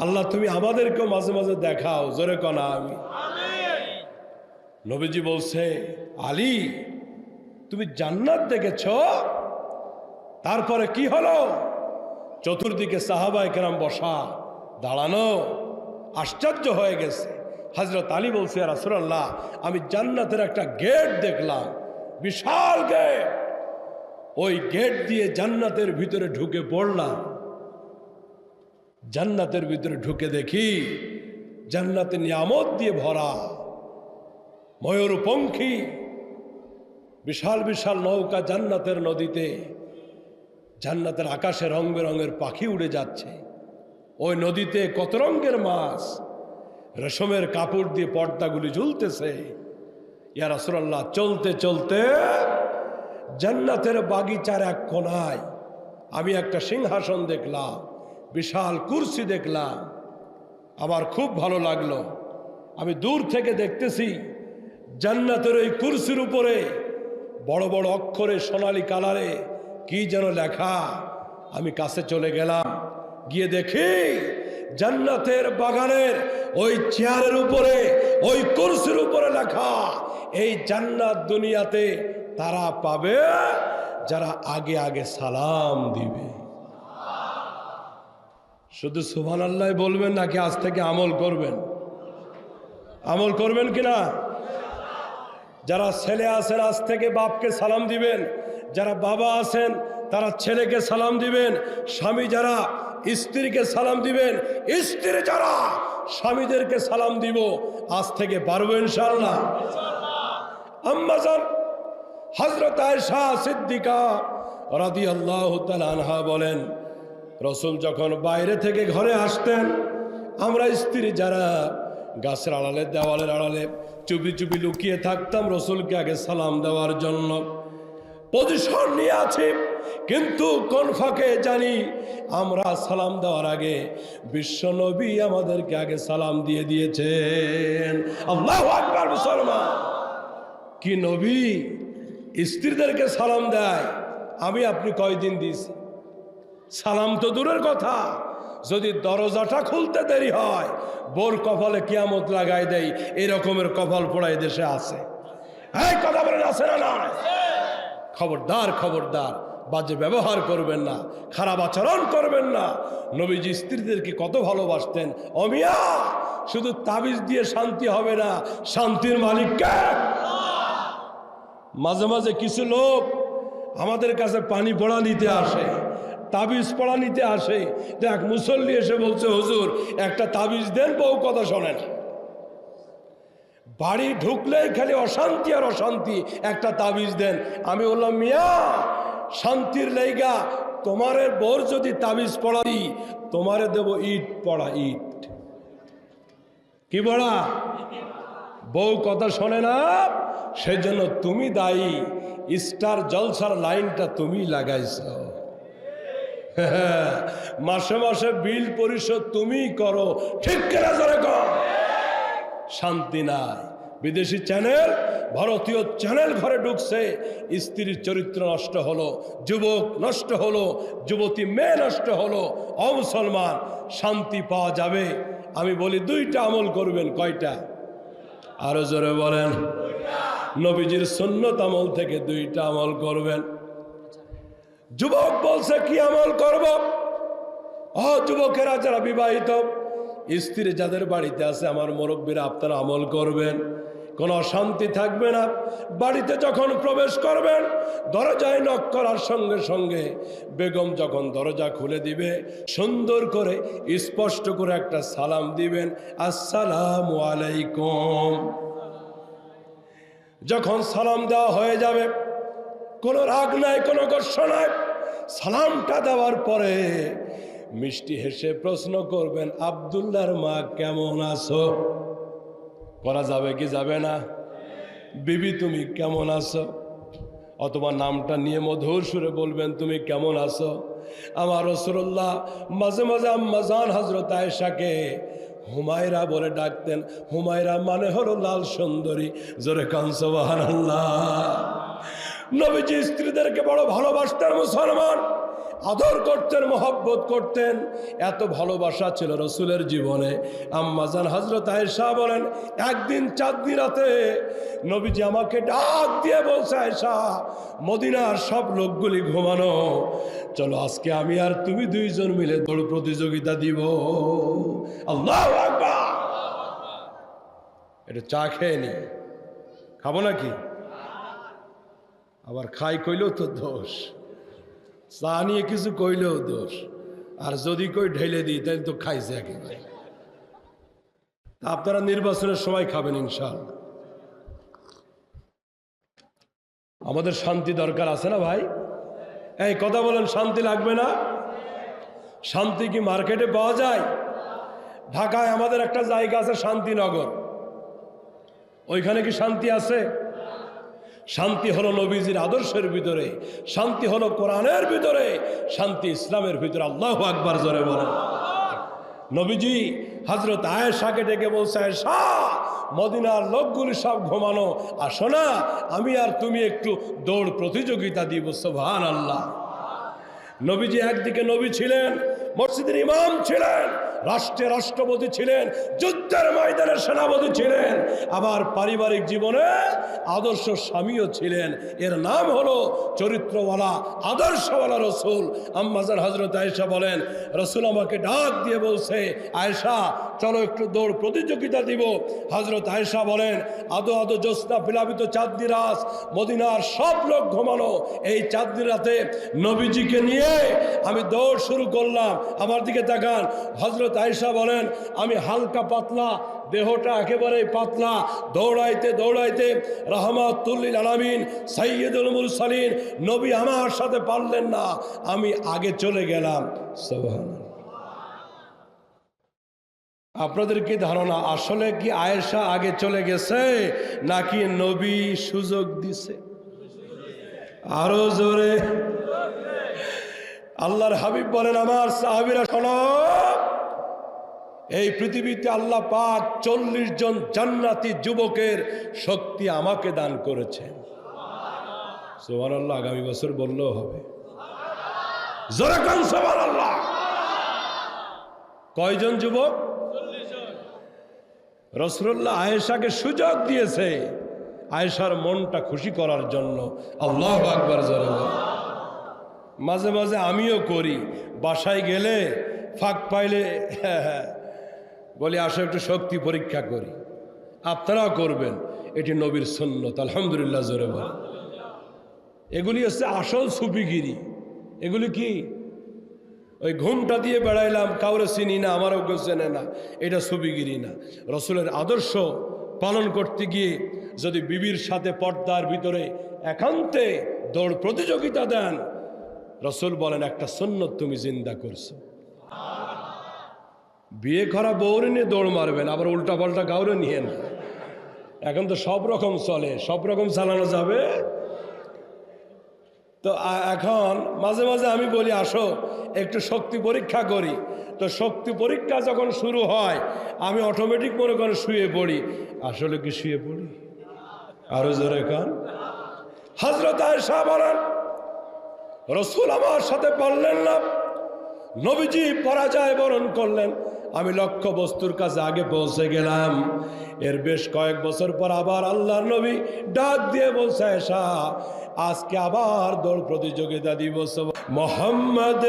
আল্লাহ তুমি আমাদেরকেও মাঝে মাঝে দেখাও, জোরে কনা আমি। নবীজি বলছে, আলী তুমি জান্নাত দেখেছ? তারপরে কি হলো? চতুর্দিকে সাহাবায়ে কেরাম বসা, দাঁড়ানো, আশ্চর্য হয়ে গেছে। হযরত আলী বলছে, ইয়া রাসূলুল্লাহ, আমি জান্নাতের একটা গেট দেখলাম, বিশাল গেট। ওই গেট দিয়ে জান্নাতের ভিতরে ঢুকে পড়লাম। জান্নাতের ভিতরে ঢুকে দেখি জান্নাতে নিয়ামত দিয়ে ভরা, ময়ূরপঙ্খী বিশাল বিশাল নৌকা জান্নাতের নদীতে, জান্নাতের আকাশে রং বেরঙের পাখি উড়ে যাচ্ছে। ওই নদীতে কত রঙের মাছ, রেশমের কাপড় দিয়ে পর্দাগুলি ঝুলতেছে। ইয়া রাসূলুল্লাহ, চলতে চলতে জান্নাতের বাগিচার এক কোনায় আমি একটা সিংহাসন দেখলাম, বিশাল কুরসি দেখলাম। আমার খুব ভালো লাগলো। আমি দূর থেকে দেখতেছি জান্নাতের ওই কুরসির উপরে বড় বড় অক্ষরে সোনালী কালারে কি যেন লেখা। আমি কাছে চলে গেলাম, গিয়ে দেখি জান্নাতের বাগানের ওই চেয়ারের উপরে, ওই কুরসির উপরে লেখা, এই জান্নাত দুনিয়াতে তারা পাবে যারা আগে আগে সালাম দিবে। শুধু সুবহানাল্লাহ বলবেন নাকি আজ থেকে আমল করবেন? আমল করবেন কিনা? যারা ছেলে আছেন আজ থেকে বাপকে সালাম দিবেন, যারা বাবা আছেন তারা ছেলেকে সালাম দিবেন, স্বামী যারা স্ত্রীকে সালাম দিবেন, স্ত্রী যারা স্বামীদেরকে সালাম দিব। আজ থেকে পারবো ইনশাআল্লাহ। আম্মা জান হযরত আয়েশা সিদ্দিকা রাদিয়াল্লাহু তাআলা আনহা বলেন, রসুল যখন বাইরে থেকে ঘরে আসতেন, আমরা স্ত্রী যারা গাছের আড়ালে, দেওয়ালের আড়ালে চুপি চুপি লুকিয়ে থাকতাম রসুলকে আগে সালাম দেওয়ার জন্য। পজিশন নিয়ে আছি, কিন্তু কোন ফাঁকে জানি আমরা সালাম দেওয়ার আগে বিশ্ব নবী আমাদেরকে আগে সালাম দিয়ে দিয়েছেন। আল্লাহু আকবার। মুসলমান, কি নবী স্ত্রীদেরকে সালাম দেয়। আমি আপনি কয়দিন দিয়েছি? সালাম তো দূরের কথা, যদি দরজাটা খুলতে দেরি হয় বোর কপালে কিয়ামত লাগাই দেয়, এই রকমের কপাল পোড়াই দেশে আছে। এই কথা বলেন আছে না না? খবরদার খবরদার, বাজে ব্যবহার করবেন না, খারাপ আচরণ করবেন না। নবীজি স্ত্রীদেরকে কত ভালোবাসতেন। অমিয়া, শুধু তাবিজ দিয়ে শান্তি হবে না, শান্তির মালিক কে? মাঝে মাঝে কিছু লোক আমাদের কাছে পানি পড়া নিতে আসে, তাবিজ পড়া নিতে আসে। দেখ মুসল্লি এসে বলছে, হুজুর একটা তাবিজ দেন, বউ কথা শোনেন। বাড়ি ঢুকলেই খালি অশান্তি আর অশান্তি, একটা তাবিজ দেন। আমি বললাম, মিয়া শান্তির লাইগা তোমারে বউর যদি তাবিজ পড়া দিই, তোমারে দেব ইট পড়া, ইট। কি পড়া? বউ কথা শোনে না, সেই জন্য তুমি দায়ী। স্টার জলসার লাইনটা তুমি লাগাইছ, মাসে মাসে বিল পরিশোধ তুমি করো, ঠিক কিনা জোরে কর। শান্তি নাই। বিদেশি চ্যানেল, ভারতীয় চ্যানেল ঘরে ঢুকছে, স্ত্রীর চরিত্র নষ্ট হলো, যুবক নষ্ট হলো, যুবতী মেয়ে নষ্ট হলো। অমুসলমান, শান্তি পাওয়া যাবে? আমি বলি দুইটা আমল করবেন। কয়টা? আরো জোরে বলেন। নবীজির সুন্নত আমল থেকে দুইটা আমল করবেন। যুবক বলছে কি আমল করব? যুবকেরা যারা বিবাহিত, স্ত্রী যাদের বাড়িতে আছে, আমার মুরব্বীরা, আপনারা আমল করবেন। কোনো অশান্তি থাকবে না। বাড়িতে যখন প্রবেশ করবেন, দরজায় নক করার সঙ্গে সঙ্গে বেগম যখন দরজা খুলে দিবে, সুন্দর করে স্পষ্ট করে একটা সালাম দিবেন, আসসালামু আলাইকুম। যখন সালাম দেওয়া হয়ে যাবে, কোনো রাগ নাই, কোনো গোস্বা নাই। সালামটা দেওয়ার পরে মিষ্টি হেসে প্রশ্ন করবেন, আব্দুল্লাহর মা কেমন আছো? করা যাবে কি যাবে না? বিবি তুমি কেমন আছো? অথবা নামটা নিয়ে মধুর সুরে বলবেন, তুমি কেমন আছো? আমার রাসূলুল্লাহ মাঝে মাঝে আম্মাজান হযরত আয়েশাকে হুমায়রা বলে ডাকতেন। হুমায়রা মানে হলো লাল সুন্দরী। জোরে কান সুবহানাল্লাহ। নবীজি স্ত্রীদেরকে বড় ভালোবাসতেন, মুসলমান আদর করতেন, মহব্বত করতেন। এত ভালোবাসা ছিল রসুলের জীবনে। আম্মাজান হযরত আয়েশা বলেন, একদিন চাঁদনি রাতে নবীজি আমাকে ডাক দিয়ে বলছে, আয়েশা, মদিনার সব লোকগুলি ঘুমানো, চলো আজকে আমি আর তুমি দুইজন মিলে দৌড় প্রতিযোগিতা দিব। আল্লাহু আকবার। এটা চা খেয়ে নি, খাবো নাকি? আবার খাই কইলেও তো দোষ, চা নিয়ে কিছু কইলেও দোষ, আর যদি কই ঢেলে দিই তাহলে তো খাইছে একেবারে। আপনারা নির্বাচনের সময় খাবেন ইনশাআল্লাহ। আমাদের শান্তি দরকার আছে না ভাই? এই কথা বলেন, শান্তি লাগবে না? শান্তি কি মার্কেটে পাওয়া যায়? ঢাকায় আমাদের একটা জায়গা আছে শান্তিনগর, ওইখানে কি শান্তি আছে? শান্তি হলো নবীজির আদর্শের ভিতরে, শান্তি হলো কোরআনের ভিতরে, শান্তি ইসলামের ভিতরে। আল্লাহু আকবার, জোরে বলেন। নবীজি হযরত আয়েশাকে ডেকে বলছে, আয়েশা, মদিনার লোকগুলি সব ঘুমানো, আসো না আমি আর তুমি একটু দৌড় প্রতিযোগিতা দিব। সুবহানাল্লাহ। নবীজি একদিকে নবী ছিলেন, মসজিদের ইমাম ছিলেন, রাষ্ট্রের রাষ্ট্রপতি ছিলেন, যুদ্ধের ময়দানের সেনাপতি ছিলেন, আবার পারিবারিক জীবনে আদর্শ স্বামীও ছিলেন। এর নাম হলো চরিত্রওয়ালা, আদর্শওয়ালা রসুল। আম্মাজান হযরত আয়েশা বলেন, রসুল আমাকে ডাক দিয়ে বলছে, আয়েশা চলো একটু দৌড় প্রতিযোগিতা দিব। হযরত আয়েশা বলেন, আদো আদো জ্যোৎস্না প্লাবিত চাঁদনি রাত, মদিনার সব লোক ঘুমানো, এই চাঁদনি রাতে নবীজিকে নিয়ে আমি দৌড় শুরু করলাম। আমার দিকে তাকান। হযরত আয়েশা বলেন, আমি হালকা পাতলা, দেহটা একেবারে পাতলা, দৌড়াইতে দৌড়াইতে রাহমাতুল লিল আলামিন সাইয়্যিদুল মুরসালিন নবী আমার সাথে পারলেন না, আমি আগে চলে গেলাম। সুবহানাল্লাহ। আপনাদের কি ধারণা, আসলে কি আয়েশা আগে চলে গেছে নাকি নবী সুযোগ দিছে? আরো জোরে। আল্লাহর হাবিব বলেন, আমার সাহাবীরা শোনো, এই পৃথিবীতে আল্লাহ পাক 40 জন জান্নাতি যুবকের শক্তি আমাকে দান করেছেন। সুবহানাল্লাহ। আগামী বছর বললেও হবে। জোরে কান সুবহানাল্লাহ। কয়জন যুবক? রাসূলুল্লাহ আয়েশাকে সুযোগ দিয়েছে আয়েশার মনটা খুশি করার জন্য। আল্লাহু আকবার জোরে বলেন। মাঝে মাঝে আমিও করি, বাসায় গেলে ফাঁক পাইলে বলি আসো একটু শক্তি পরীক্ষা করি। আপনারাও করবেন, এটি নবীর সুন্নত। আলহামদুলিল্লাহ জোরে বলেন। এগুলি হচ্ছে আসল সুফিগিরি। এগুলি কি? ওই ঘুমটা দিয়ে বেড়াইলাম, কাউরে চিনি না, আমারও কেউ চেনে না, এটা সুফিগিরি না। রসুলের আদর্শ পালন করতে গিয়ে যদি বিবির সাথে পর্দার ভিতরে একান্তে দৌড় প্রতিযোগিতা দেন, রসুল বলেন একটা সুন্নত তুমি জিন্দা করছো। বিয়ে করা বউরে নিয়ে দৌড় মারবেন, আবার উল্টা পাল্টা কাউরে নিয়ে না। এখন তো সব রকম চলে, সব রকম চালানো যাবে। তো এখন মাঝে মাঝে আমি বলি আসো একটু শক্তি পরীক্ষা করি। তো শক্তি পরীক্ষা যখন শুরু হয় আমি অটোমেটিক মনে করে শুয়ে পড়ি। আসলে কি শুয়ে পড়ি? আরো জোরে কান। হযরত আয়েশা বলেন রাসূল আমার সাথে পারলেন না, নবীজি পরাজয় বরণ করলেন। আমি লক্ষ্য বস্তুর কাছে আগে পৌঁছে গেলাম। এর বেশ কয়েক বছর পর আবার আল্লাহর নবী ডাক দিয়ে বলছে আয়েশা আজকে আবার দৌড় প্রতিযোগিতা দিবস। মোহাম্মদ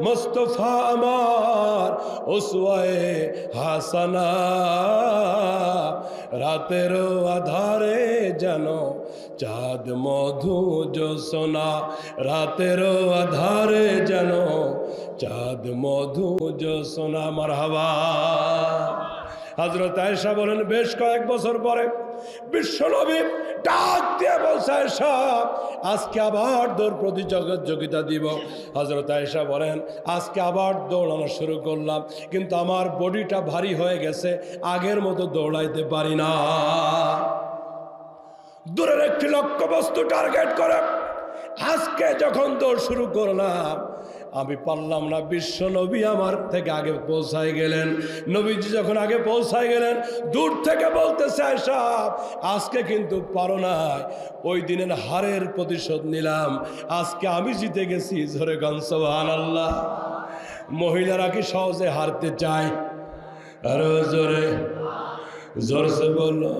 মুস্তাফা আমার উসওয়ায়ে হাসানা, রাতের আধারে যেন চাঁদ মধু জ্যোৎস্না, রাতের আধারে যেন চাঁদ মধু জ্যোৎস্না। মারহাবা। হযরত আয়েশা বলেন বেশ কয়েক বছর পরে বিশ্বনবী ডাক দিয়ে বলছে আয়েশা আজকে আবার দৌড় প্রতিযোগিতা দিব। হযরত আয়েশা বলেন আজকে আবার দৌড়ানো শুরু করলাম, কিন্তু আমার বডিটা ভারী হয়ে গেছে, আগের মতো দৌড়াইতে পারি না। দূরের একটি লক্ষ্যবস্তু টার্গেট করে আজকে যখন দৌড় শুরু করলাম আমি পারলাম না। বিশ্ব নবী আমার থেকে আগে পৌঁছায় গেলেন। নবীজি যখন আগে পৌঁছায় গেলেন দূর থেকে বলতেছে আয়েশা আজকে কিন্তু পারো নাই, ওই দিনের হারের প্রতিশোধ নিলাম, আজকে আমি জিতে গেছি। জোরে গান সুবহানাল্লাহ। মহিলারা কি সহজে হারতে চায়? আরো জোরে জোরসে বললো।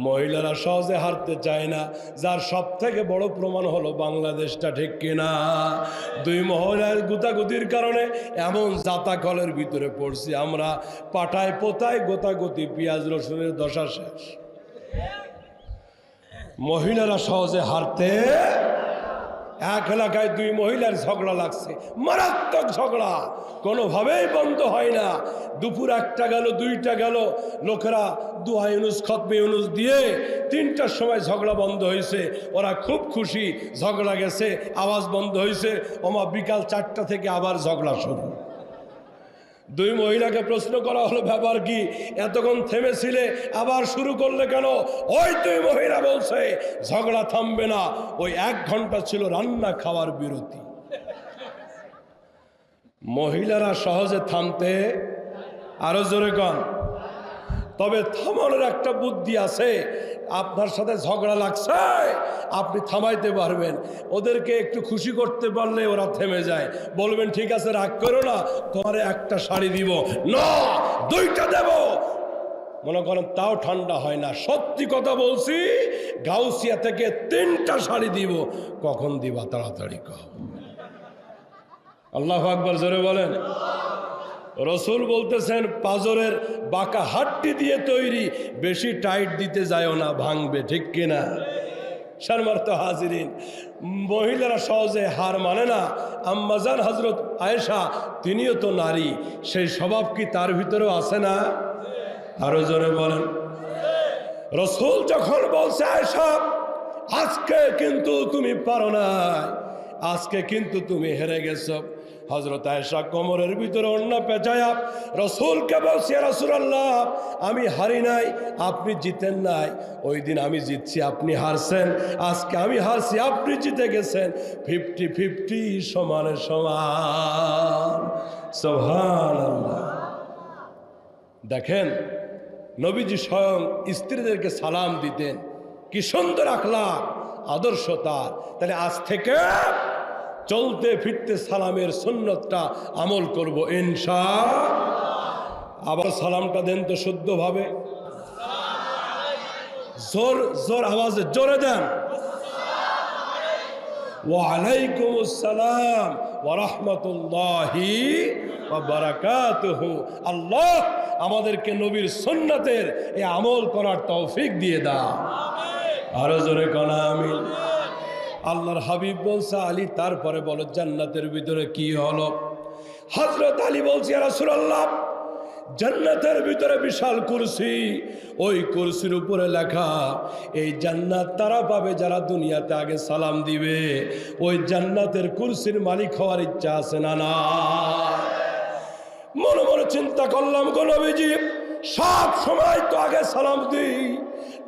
মহিলারা সহজে হারতে চায় না, যার সব থেকে বড় প্রমাণ হলো বাংলাদেশটা, ঠিক কিনা? দুই মহিলার গুতাগুতির কারণে এমন জাতাকলের ভিতরে পড়ছি আমরা, পাটায় পোতায় গোতাগুতি, পেঁয়াজ রসুনের দশা শেষ। মহিলারা সহজে হারতে, এক এলাকায় দুই মহিলার ঝগড়া লাগছে, মারাত্মক ঝগড়া, কোনোভাবেই বন্ধ হয় না। দুপুর 1টা গেল, 2টা গেল, লোকেরা দুআ ইউনুস খতমে ইউনুস দিয়ে 3টার সময় ঝগড়া বন্ধ হয়েছে। ওরা খুব খুশি, ঝগড়া গেছে, আওয়াজ বন্ধ হয়েছে। ওমা বিকাল 4টা থেকে আবার ঝগড়া শুরু। দুই মহিলাকে প্রশ্ন করা হলো ব্যাপার কি, এতক্ষণ থেমেছিলে আবার শুরু করলে কেন? ওই দুই মহিলা বলছে ঝগড়া থামবে না, ওই 1 ঘন্টা ছিল রান্না খাওয়ার বিরতি। মহিলারা সহজে থামতে, আরো জোরে কন। তবে থামানোর একটা বুদ্ধি আছে। আপনার সাথে ঝগড়া লাগছে, আপনি থামাইতে পারবেন। ওদেরকে একটু খুশি করতে পারলে ওরা থেমে যায়। বলবেন ঠিক আছে রাগ করো না, তোমার একটা শাড়ি দিব না, 2টা দেব। মনে করেন তাও ঠান্ডা হয় না। সত্যি কথা বলছি, গাউসিয়া থেকে 3টা শাড়ি দিব। কখন দিবা? তাড়াতাড়ি কও। আল্লাহু আকবার জোরে বলেন। রসুল বলতেছেন পাজরের বাঁকা হাড্ডি দিয়ে তৈরি, বেশি টাইট দিতে যায়ও না, ভাঙবে, ঠিক কিনা? সম্মানিত হাজিরিন, মহিলারা সহজে হার মানে না। আম্মাজান হযরত আয়েশা তিনিও তো নারী, সেই স্বভাব কি তার ভিতরেও আছে না? আরো জোরে বলেন। রসুল যখন বলছে আয়েশা আজকে কিন্তু তুমি পারো না, আজকে কিন্তু তুমি হেরে গেছো, হযরত আয়েশা কোমরের ভিতরে ওড়না পেঁচায়া রসুলকে বলছে রাসূলুল্লাহ আমি হারি নাই, আপনি জিতেন নাই। ওই দিন আমি জিতছি, আপনি হারছেন, আজকে আমি হারছি, আপনি জিতে গেছেন। 50-50 সমানে সমান। সুবহানাল্লাহ। দেখেন নবীজি স্বয়ং স্ত্রীদেরকে সালাম দিতেন, কি সুন্দর আখলাক, আদর্শ তার। তাহলে আজ থেকে চলতে ফিরতে সালামের সুন্নতটা আমল করব ইনশাআল্লাহ। আবার সালামটা দেন তো শুদ্ধভাবে, জোর জোর আওয়াজে জোরে দেন। ওয়ালাইকুম আসসালাম ওয়া রাহমাতুল্লাহি ওয়া বারাকাতুহু। আল্লাহ আমাদেরকে নবীর সুন্নাতের এই আমল করার তৌফিক দিয়ে দাও। আরো জোরে কোন আমিন। আল্লাহর হাবিব বলছে আলী তারপরে বলো জান্নাতের ভিতরে কি হলো? হযরত আলী বলছে ইয়া রাসূলুল্লাহ, জান্নাতের ভিতরে বিশাল কুরসি, ওই কুরসির উপরে লেখা এই জান্নাত তারা পাবে যারা দুনিয়াতে আগে সালাম দিবে। ওই জান্নাতের কুরসির মালিক হওয়ার ইচ্ছা আছে না? না। মনে মনে চিন্তা করলাম গো নবীজি, সব সময় তো আগে সালাম দিই,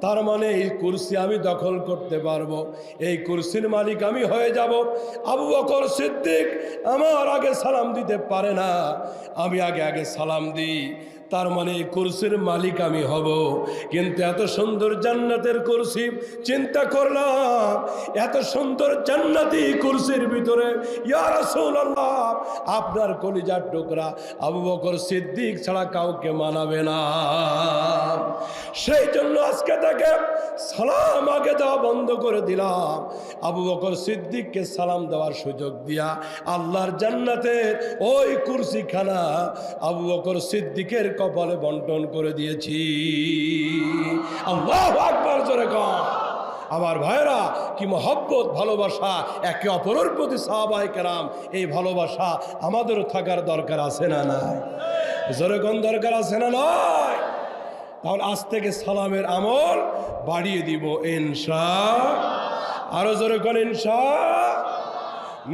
তার মানে এই কুরসি আমি দখল করতে পারবো, এই কুরসির মালিক আমি হয়ে যাব। আবু বকর সিদ্দিক আমার আগে সালাম দিতে পারে না, আমি আগে আগে সালাম দিই, তার মানে এই কুরসির মালিক আমি হব। কিন্তু এত সুন্দর জান্নাতের কুরসি, চিন্তা করলাম এত সুন্দর জান্নাতি কুরসির ভিতরে ইয়া রাসূলুল্লাহ আপনার কলিজার টুকরা আবু বকর সিদ্দিক ছাড়া কাউকে মানাবে না। সেই জন্য আজকে থেকে সালাম আগে দেওয়া বন্ধ করে দিলাম। আবু বকর সিদ্দিককে সালাম দেওয়ার সুযোগ দিয়া আল্লাহর জান্নাতের ওই কুরসিখানা আবু বকর সিদ্দিকের কপালে বন্টন করে দিয়েছি। আল্লাহু আকবার জোরে কর। আমার ভাইরা কি মহব্বত, ভালোবাসা একে অপরের প্রতি সাহাবায়ে কেরাম, এই ভালোবাসা আমাদেরও থাকার দরকার আছে না নাই? জোরে কোন দরকার আছে না নয়? তাহলে আজ থেকে সালামের আমল বাড়িয়ে দিব ইনশাআল্লাহ। আরো জোরে কোন ইনশাআল্লাহ।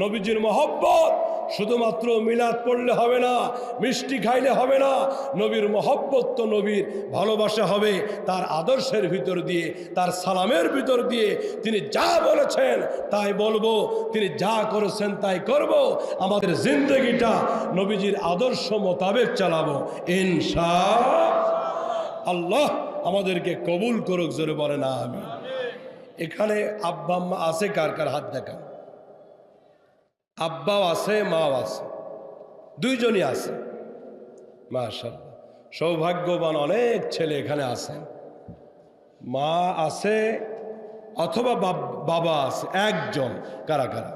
নবীজির মহব্বত শুধুমাত্র মিলাদ পড়লে হবে না, মিষ্টি খাইলে হবে না। নবীর মহব্বত তো নবীর ভালোবাসা হবে তার আদর্শের ভিতর দিয়ে, তার সালামের ভিতর দিয়ে। তিনি যা বলেছেন তাই বলবো, তিনি যা করেছেন তাই করব। আমাদের জিন্দগিটা নবীজির আদর্শ মোতাবেক চালাবো ইনশাআল্লাহ। আল্লাহ আমাদেরকে কবুল করুক, জোরে বলে না আমি। এখানে আব্বা আম্মা আছে? কার কার হাত দেখান। আব্বাও আছে, মাও আছে, দুইজনই আছে। মাশাআল্লাহ, সৌভাগ্যবান অনেক ছেলে এখানে আছেন। মা আছে অথবা বাবা আছে, একজন। কারা কারা?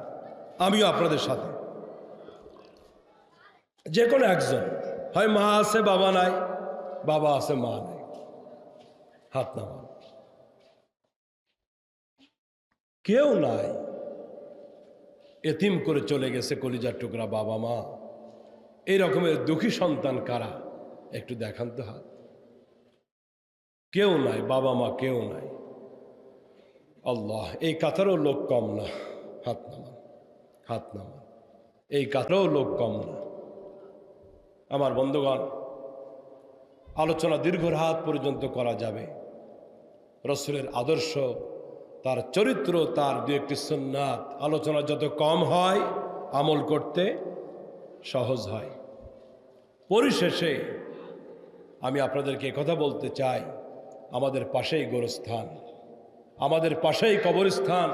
আমিও আপনাদের সাথে, যে কোনো একজন। হয় মা আছে বাবা নাই, বাবা আছে মা নাই। হাত নামান। কেউ নাই, এতিম করে চলে গেছে কলিজার টুকরা বাবা মা। এই রকমের দুঃখী সন্তান কারা? একটু দেখান তো হাত। কেউ নাই, বাবা মা কেউ নাই। আল্লাহ, এই কাতারও লোক কম না। হাত নামান, হাত নামান। এই কাতারও লোক কম না। আমার বন্ধুগণ, আলোচনা দীর্ঘ রাত পর্যন্ত করা যাবে। রসুলের আদর্শ, তার চরিত্র, তার দু একটি সুন্নাত, আলোচনা যত কম হয় আমল করতে সহজ হয়। পরিশেষে আমি আপনাদেরকে কথা বলতে চাই, আমাদের পাশেই গোরস্থান, আমাদের পাশেই কবরস্থান।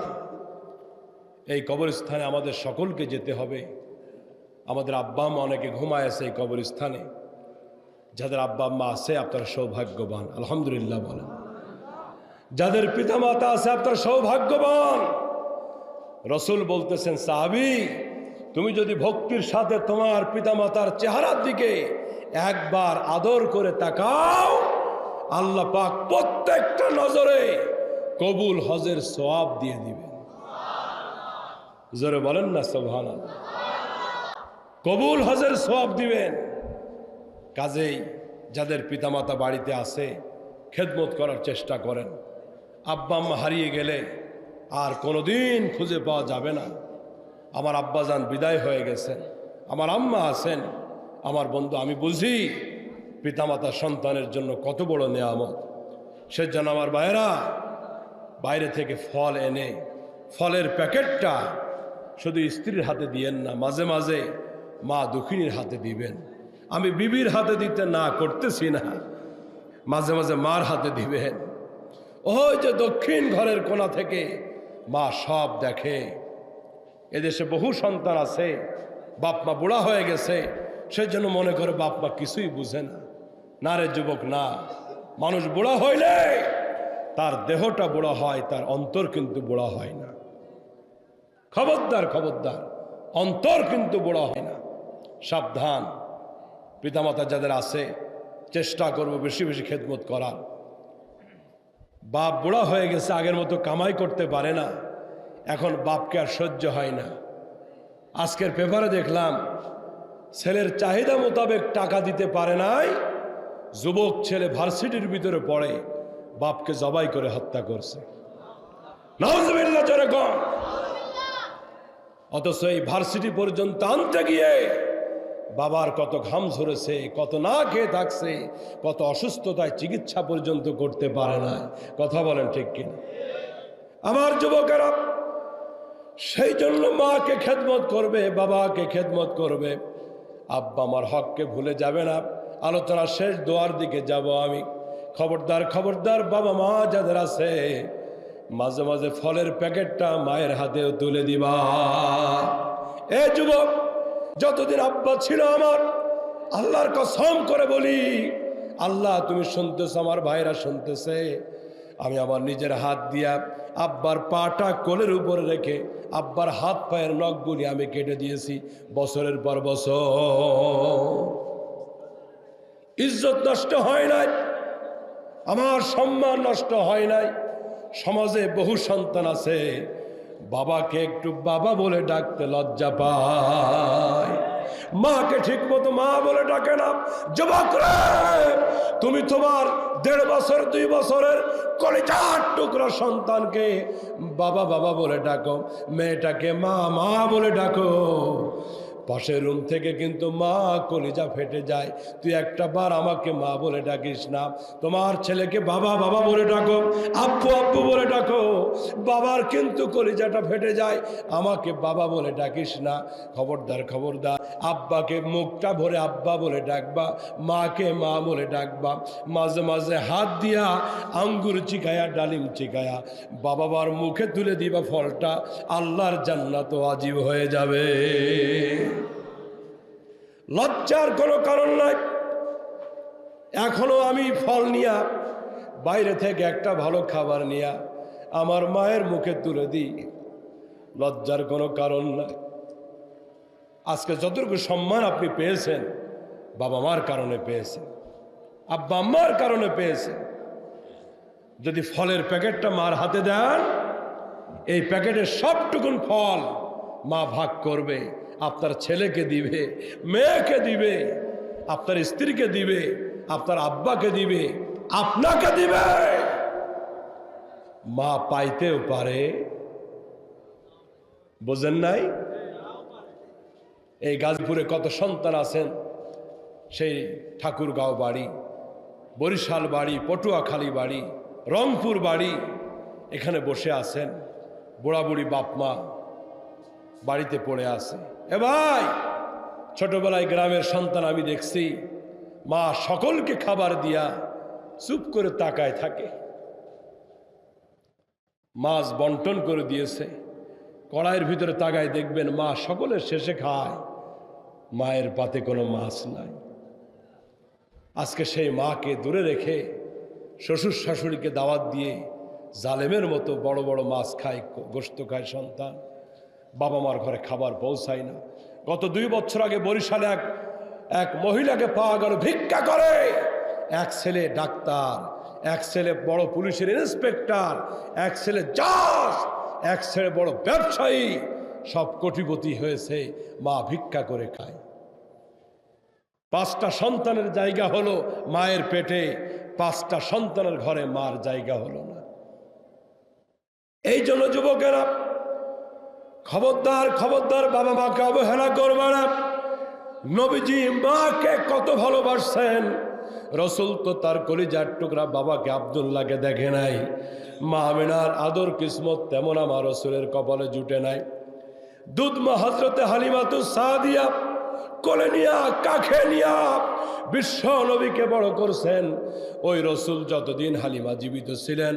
এই কবরস্থানে আমাদের সকলকে যেতে হবে। আমাদের আব্বা আম্মা অনেকে ঘুমায় আছে এই কবরস্থানে। যাদের আব্বা আম্মা আছে আপনারা সৌভাগ্যবান, আলহামদুলিল্লাহ বলেন। যাদের পিতামাতা আছে আপনারা সৌভাগ্যবান। রসুল বলতেছেন, সাহাবী তুমি যদি ভক্তির সাথে তোমার পিতামাতার চেহারার দিকে একবার আদর করে তাকাও, আল্লাহ পাক প্রত্যেকটা নজরে কবুল হজের সওয়াব দিয়ে দিবেন। জোরে বলেন না সুবহানাল্লাহ। কবুল হজের সওয়াব দিবেন। কাজেই যাদের পিতামাতা বাড়িতে আছে খেদমত করার চেষ্টা করেন। আব্বা আম্মা হারিয়ে গেলে আর কোনোদিন খুঁজে পাওয়া যাবে না। আমার আব্বাজান বিদায় হয়ে গেছেন, আমার আম্মা আছেন। আমার বন্ধু, আমি বুঝি পিতামাতা সন্তানের জন্য কত বড় নেয়ামত। সেজন্য আমার ভাইয়েরা, বাইরে থেকে ফল এনে ফলের প্যাকেটটা শুধু স্ত্রীর হাতে দিয়েন না, মাঝে মাঝে মা দুঃখিনীর হাতে দিবেন। আমি বিবির হাতে দিতে না করতেছি না, মাঝে মাঝে মার হাতে দিবেন। ওই যে দক্ষিণ ঘরের কোণা থেকে মা সব দেখে। এদেশে বহু সন্তান আছে, বাপ মা বুড়া হয়ে গেছে, সেই জন্য মনে করে বাপ মা কিছুই বুঝে না। না রে যুবক, না। মানুষ বুড়া হইলে তার দেহটা বুড়া হয়, তার অন্তর কিন্তু বুড়া হয় না। খবরদার, খবরদার, অন্তর কিন্তু বুড়া হয় না। সাবধান। পিতামাতা যাদের আছে, চেষ্টা করব বেশি বেশি খেদমত করার। বাপ বুড়া হয়ে গেছে, আগের মতো কামাই করতে পারে না, এখন বাপকে আর সহ্য হয় না। আজকের পেপারে দেখলাম ছেলের চাহিদা মোতাবেক টাকা দিতে পারে নাই, যুবক ছেলে ভার্সিটির ভিতরে পড়ে, বাপকে জবাই করে হত্যা করছে। নাউজুবিল্লাহ, জোরে কম। অথচ এই ভার্সিটি পর্যন্ত আনতে গিয়ে বাবার কত ঘাম ঝরেছে, কত না খেয়ে থাকছে, কত অসুস্থতায় চিকিৎসা পর্যন্ত করতে পারে না। কথা বলেন ঠিক কিনা? আমার যুবকেরা, সেই জন্য মাকে খেদমত করবে, বাবাকে খেদমত করবে। আব্বা আমার হককে ভুলে যাবে না। আলোচনা শেষ, দোয়ার দিকে যাব আমি। খবরদার, খবরদার, বাবা মা যাদের আছে, মাঝে মাঝে ফলের প্যাকেটটা মায়ের হাতেও তুলে দিবা। এ যুবক, যতদিন আব্বা ছিল আমার, আল্লাহর কসম করে বলি, আল্লাহ তুমি শুনতেছ, আমার ভাইরা শুনতেছে, আমি আমার নিজের হাত দিয়া আব্বার পাটা কোলের উপরে রেখে আব্বার হাত পায়ের নখগুলি আমি কেটে দিয়েছি বছরের পর বছর। ইজ্জত নষ্ট হয় নাই, আমার সম্মান নষ্ট হয় নাই। সমাজে বহু সন্তান আছে, বাবাকে একটু বাবা বলে ডাকতে লজ্জা পায়, মাকে ঠিক মতো মা বলে ডাকে না। যুবক রে, তুমি তোমার 1.5 বছর 2 বছরের কলিজার টুকরা সন্তানকে বাবা বাবা বলে ডাকো, মেয়েটাকে মা মা বলে ডাকো। পাশের রুম থেকে কিন্তু মা কলিজা ফেটে যায়। তুই একটা বার আমাকে মা বলে ডাকিস না। তোমার ছেলেকে বাবা বাবা বলে ডাকো, আব্বু আব্বু বলে ডাকো। বাবার কিন্তু কলিজাটা ফেটে যায়, আমাকে বাবা বলে ডাকিস না। খবরদার, খবরদার, আব্বাকে মুখটা ভরে আব্বা বলে ডাকবা, মাকে মা বলে ডাকবা। মাঝে মাঝে হাত দিয়া আঙ্গুর চিকায়া, ডালিম চিকায়া বাবা মার মুখে তুলে দিবা ফলটা, আল্লাহর জান্নাত ওয়াজিব হয়ে যাবে। লজ্জার কোনো কারণ নাই। এখনো আমি ফল নিয়া, বাইরে থেকে একটা ভালো খাবার নিয়া আমার মায়ের মুখে তুলে দিই, লজ্জার কোনো কারণ নাই। আজকে যতটুকু সম্মান আপনি পেয়েছেন, বাবা মার কারণে পেয়েছেন, আব্বা আম্মার কারণে পেয়েছেন। যদি ফলের প্যাকেটটা মার হাতে দেন, এই প্যাকেটের সবটুকুন ফল মা ভাগ করবে, আপনার ছেলেকে দিবে, মেয়েকে দিবে, আপনার স্ত্রীকে দিবে, আপনার আব্বাকে দিবে, আপনাকে দিবে। মা পাইতেও পারে, বোঝেন নাই? এই গাজীপুরে কত সন্তান আছেন, সেই ঠাকুরগাঁও বাড়ি, বরিশাল বাড়ি, পটুয়াখালী বাড়ি, রংপুর বাড়ি, এখানে বসে আছেন, বুড়া বুড়ি বাপ মা বাড়িতে পড়ে আছে। এ ভাই, ছোটবেলায় গ্রামের সন্তান আমি দেখছি, মা সকলকে খাবার দিয়া চুপ করে তাকায় থাকে। মাছ বন্টন করে দিয়েছে, কড়াইয়ের ভিতরে তাকায় দেখবেন মা সকলের শেষে খায়, মায়ের পাতে কোনো মাছ নাই। আজকে সেই মাকে দূরে রেখে শ্বশুর শাশুড়িকে দাওয়াত দিয়ে জালেমের মতো বড় বড় মাছ খায়, গোশত খায় সন্তান। বাবা মার ঘরে খাবার পৌঁছায় না। গত 2 বছর আগে বরিশালে এক মহিলাকে পাওয়া গেল ভিক্ষা করে। এক ছেলে ডাক্তার, এক ছেলে বড় পুলিশের ইন্সপেক্টর, এক ছেলে জাজ, এক ছেলে বড় ব্যবসায়ী, সব কোটিপতি হয়েছে, মা ভিক্ষা করে খায়। 5টা সন্তানের জায়গা হলো মায়ের পেটে, 5টা সন্তানের ঘরে মার জায়গা হলো না। এই জন্য যুবকেরা, খবরদার, খবরদার, বাবা মাকে অবহেলা করবে না। নবীজি মাকে কত ভালোবাসছেন। রসুল তো তার কলিজার টুকরা বাবাকে আব্দুল্লাহকে দেখে নাই। মা আমিনার আদর কিসমত তেমন আমার রসুলের কপালে জুটে নাই। দুধ মা হযরতে হালিমাতুস সাদিয়া কোলে নিয়া, কাখে নিয়া বিশ্ব নবীকে বড় করছেন। ওই রসুল যতদিন হালিমা জীবিত ছিলেন,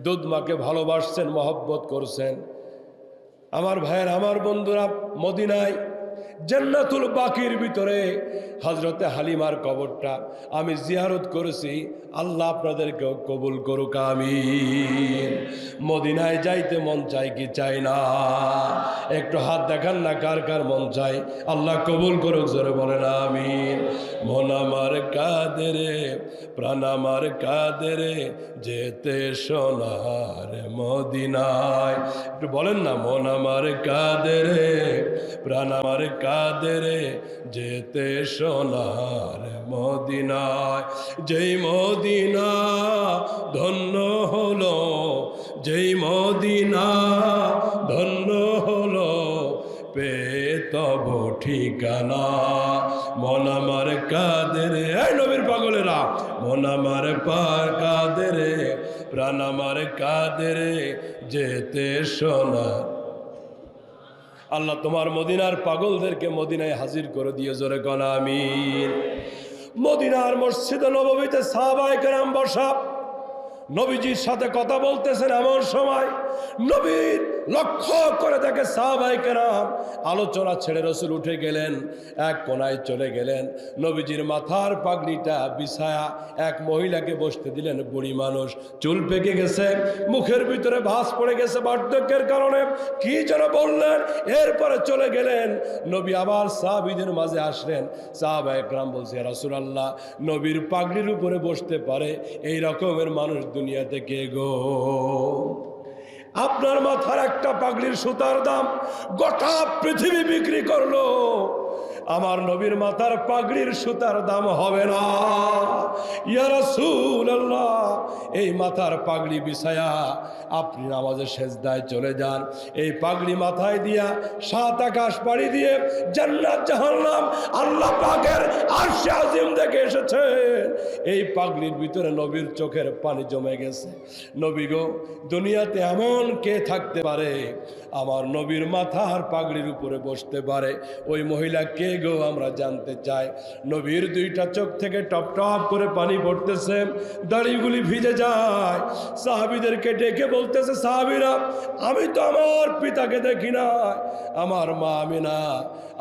দুধ মাকে ভালোবাসছেন, মহব্বত করছেন। আমার ভাইয়ের, আমার বন্ধুরা, মদিনায় জান্নাতুল বাকির ভিতরে হযরতে হালিমার কবরটা আমি জিয়ারত করেছি। আল্লাহ আপনাদেরকেও কবুল করুক, আমিন। মদিনায় যাইতে মন চাই কি চাই না? একটু হাত দেখান না, কার কার মন চাই? আল্লাহ কবুল করুক, জোরে বলেন আমিন। মন আমার কাঁদে রে, প্রাণ আমার কাঁদে রে, যেতে সোনার মদিনায়। একটু বলেন না, মন আমার কাঁদে রে, প্রাণ আমার কাঁদে রে, যেতে সোনার মদিনায়। যেই মদিনা ধন্য হলো, যেই মদিনা ধন্য হলো, পেয়ে তব ঠিকানা। মন আমার কাঁদে রে, এই নবীর পাগলেরা, মন আমার পার কাঁদে রে, প্রাণ আমার কাঁদে রে, যেতে সোনার। আল্লাহ তোমার মদিনার পাগলদেরকে মদিনায় হাজির করে দিয়ে, জোরে কোন আমিন। মদিনার মসজিদে নববীতে সাহাবায়ে কেরাম বসা, নবীজির সাথে কথা বলতেছেন। এমন সময় নবীর লক্ষ্য করে দেখে সাহাবায়ে কেরাম আলোচনা ছেড়ে রসুল উঠে গেলেন, এক কোনায় চলে গেলেন। নবীজির মাথার পাগড়িটা বিছায়া এক মহিলাকে বসতে দিলেন। বুড়ি মানুষ, চুল পেকে গেছে, মুখের ভিতরে ভাঁজ পড়ে গেছে বার্ধক্যের কারণে, কি যেন বললেন। এরপরে চলে গেলেন। নবী আবার সাহাবীদের মাঝে আসলেন। সাহাবায়ে কেরাম বলছে, ইয়া রাসূলুল্লাহ, নবীর পাগড়ির উপরে বসতে পারে এই রকমের মানুষ দুনিয়াতে কে গো? আপনার মাথার একটা পাগড়ির সুতার দাম গোটা পৃথিবী বিক্রি করলো, আমার নবীর মাথার পাগড়ির সুতার দাম হবে না। ইয়া রাসূলুল্লাহ, এই মাথার পাগড়ি বিছায়া আপনি নামাজের সেজদায় চলে যান। এই পাগড়ি মাথায় দিয়া 7 আকাশ পাড়ি দিয়ে জান্নাত জাহান্নাম আল্লাহ পাকের আরশে আজিম দেখে এসেছেন। এই পাগড়ির ভিতরে নবীর চোখের পানি জমে গেছে। নবী গো, দুনিয়াতে এমন কে থাকতে পারে আমার নবীর মাথার পাগড়ির উপরে বসতে পারে? ওই মহিলা কে গো, আমরা জানতে চাই। নবীর 2টা চোখ থেকে টপ টপ করে পানি পড়তেছে, দাড়িগুলি ভিজে যায়। সাহাবীদেরকে ডেকে বলতেছে, সাহাবীরা, আমি তো আমার পিতাকে দেখি না, আমার মা আমিনা,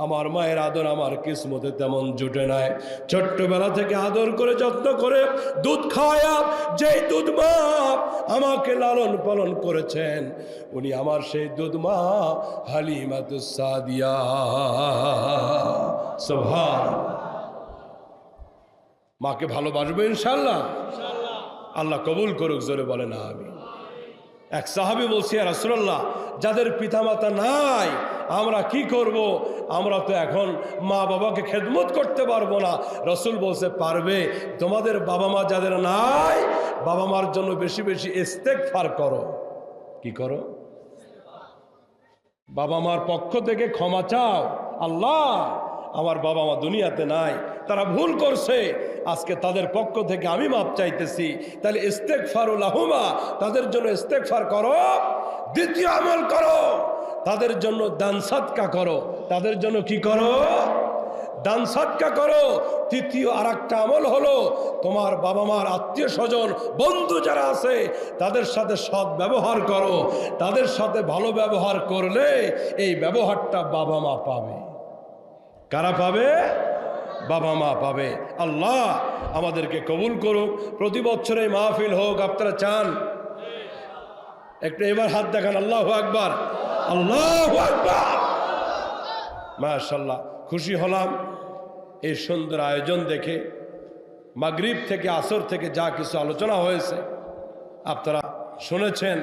আমার মায়ের আদর আমার কিসমতে তেমন জুটে নাই। ছোট্টবেলা থেকে আদর করে যত্ন করে দুধ খাওয়া, যেই দুধ মা আমাকে লালন পালন করেছেন, উনি আমার সেই দুধ মা হালিমাতুস সাদিয়া। সুবহানাল্লাহ। মাকে ভালোবাসবো ইনশাআল্লাহ, আল্লাহ কবুল করুক, জোরে বলেন আমিন। এক সাহাবী বলছে, ইয়া রাসূলুল্লাহ, যাদের পিতামাতা নাই আমরা কি করব? আমরা তো এখন মা বাবাকে খেদমত করতে পারবো না। রাসূল বলছে, পারবে। তোমাদের বাবা মা যাদের নাই, বাবা মার জন্য বেশি বেশি ইস্তেগফার করো। কি করো? বাবা মার পক্ষ থেকে ক্ষমা চাও। আল্লাহ, আমার বাবা মা দুনিয়াতে নাই, তারা ভুল করছে, আজকে তাদের পক্ষ থেকে আমি মাপ চাইতেছি। তাহলে ইস্তেগফারু লাহুমা, তাদের জন্য ইস্তেগফার করো। দ্বিতীয় আমল করো, তাদের জন্য দান সাদকা করো। তাদের জন্য কি করো? দান সাদকা করো। তৃতীয় আরেকটা আমল হলো, তোমার বাবা মার আত্মীয় স্বজন বন্ধু যারা আছে তাদের সাথে সৎ ব্যবহার করো। তাদের সাথে ভালো ব্যবহার করলে এই ব্যবহারটা বাবা মা পাবে। কারা পাবে? বাবা মা পাবে। আল্লাহ আমাদেরকে কবুল করুক। প্রতি বছর এই মাহফিল হোক, আপনারা চান? একটু এবার হাত দেখান, আল্লাহু আকবার, আল্লাহু আকবার। মাশাআল্লাহ, খুশি হলাম এই সুন্দর আয়োজন দেখে। মাগরিব থেকে আসর থেকে যা কিছু আলোচনা হয়েছে আপনারা শুনেছেন।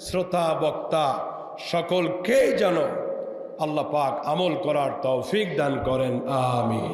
শ্রোতা বক্তা সকলকেই যেন আল্লাহ পাক আমল করার তৌফিক দান করেন, আমিন।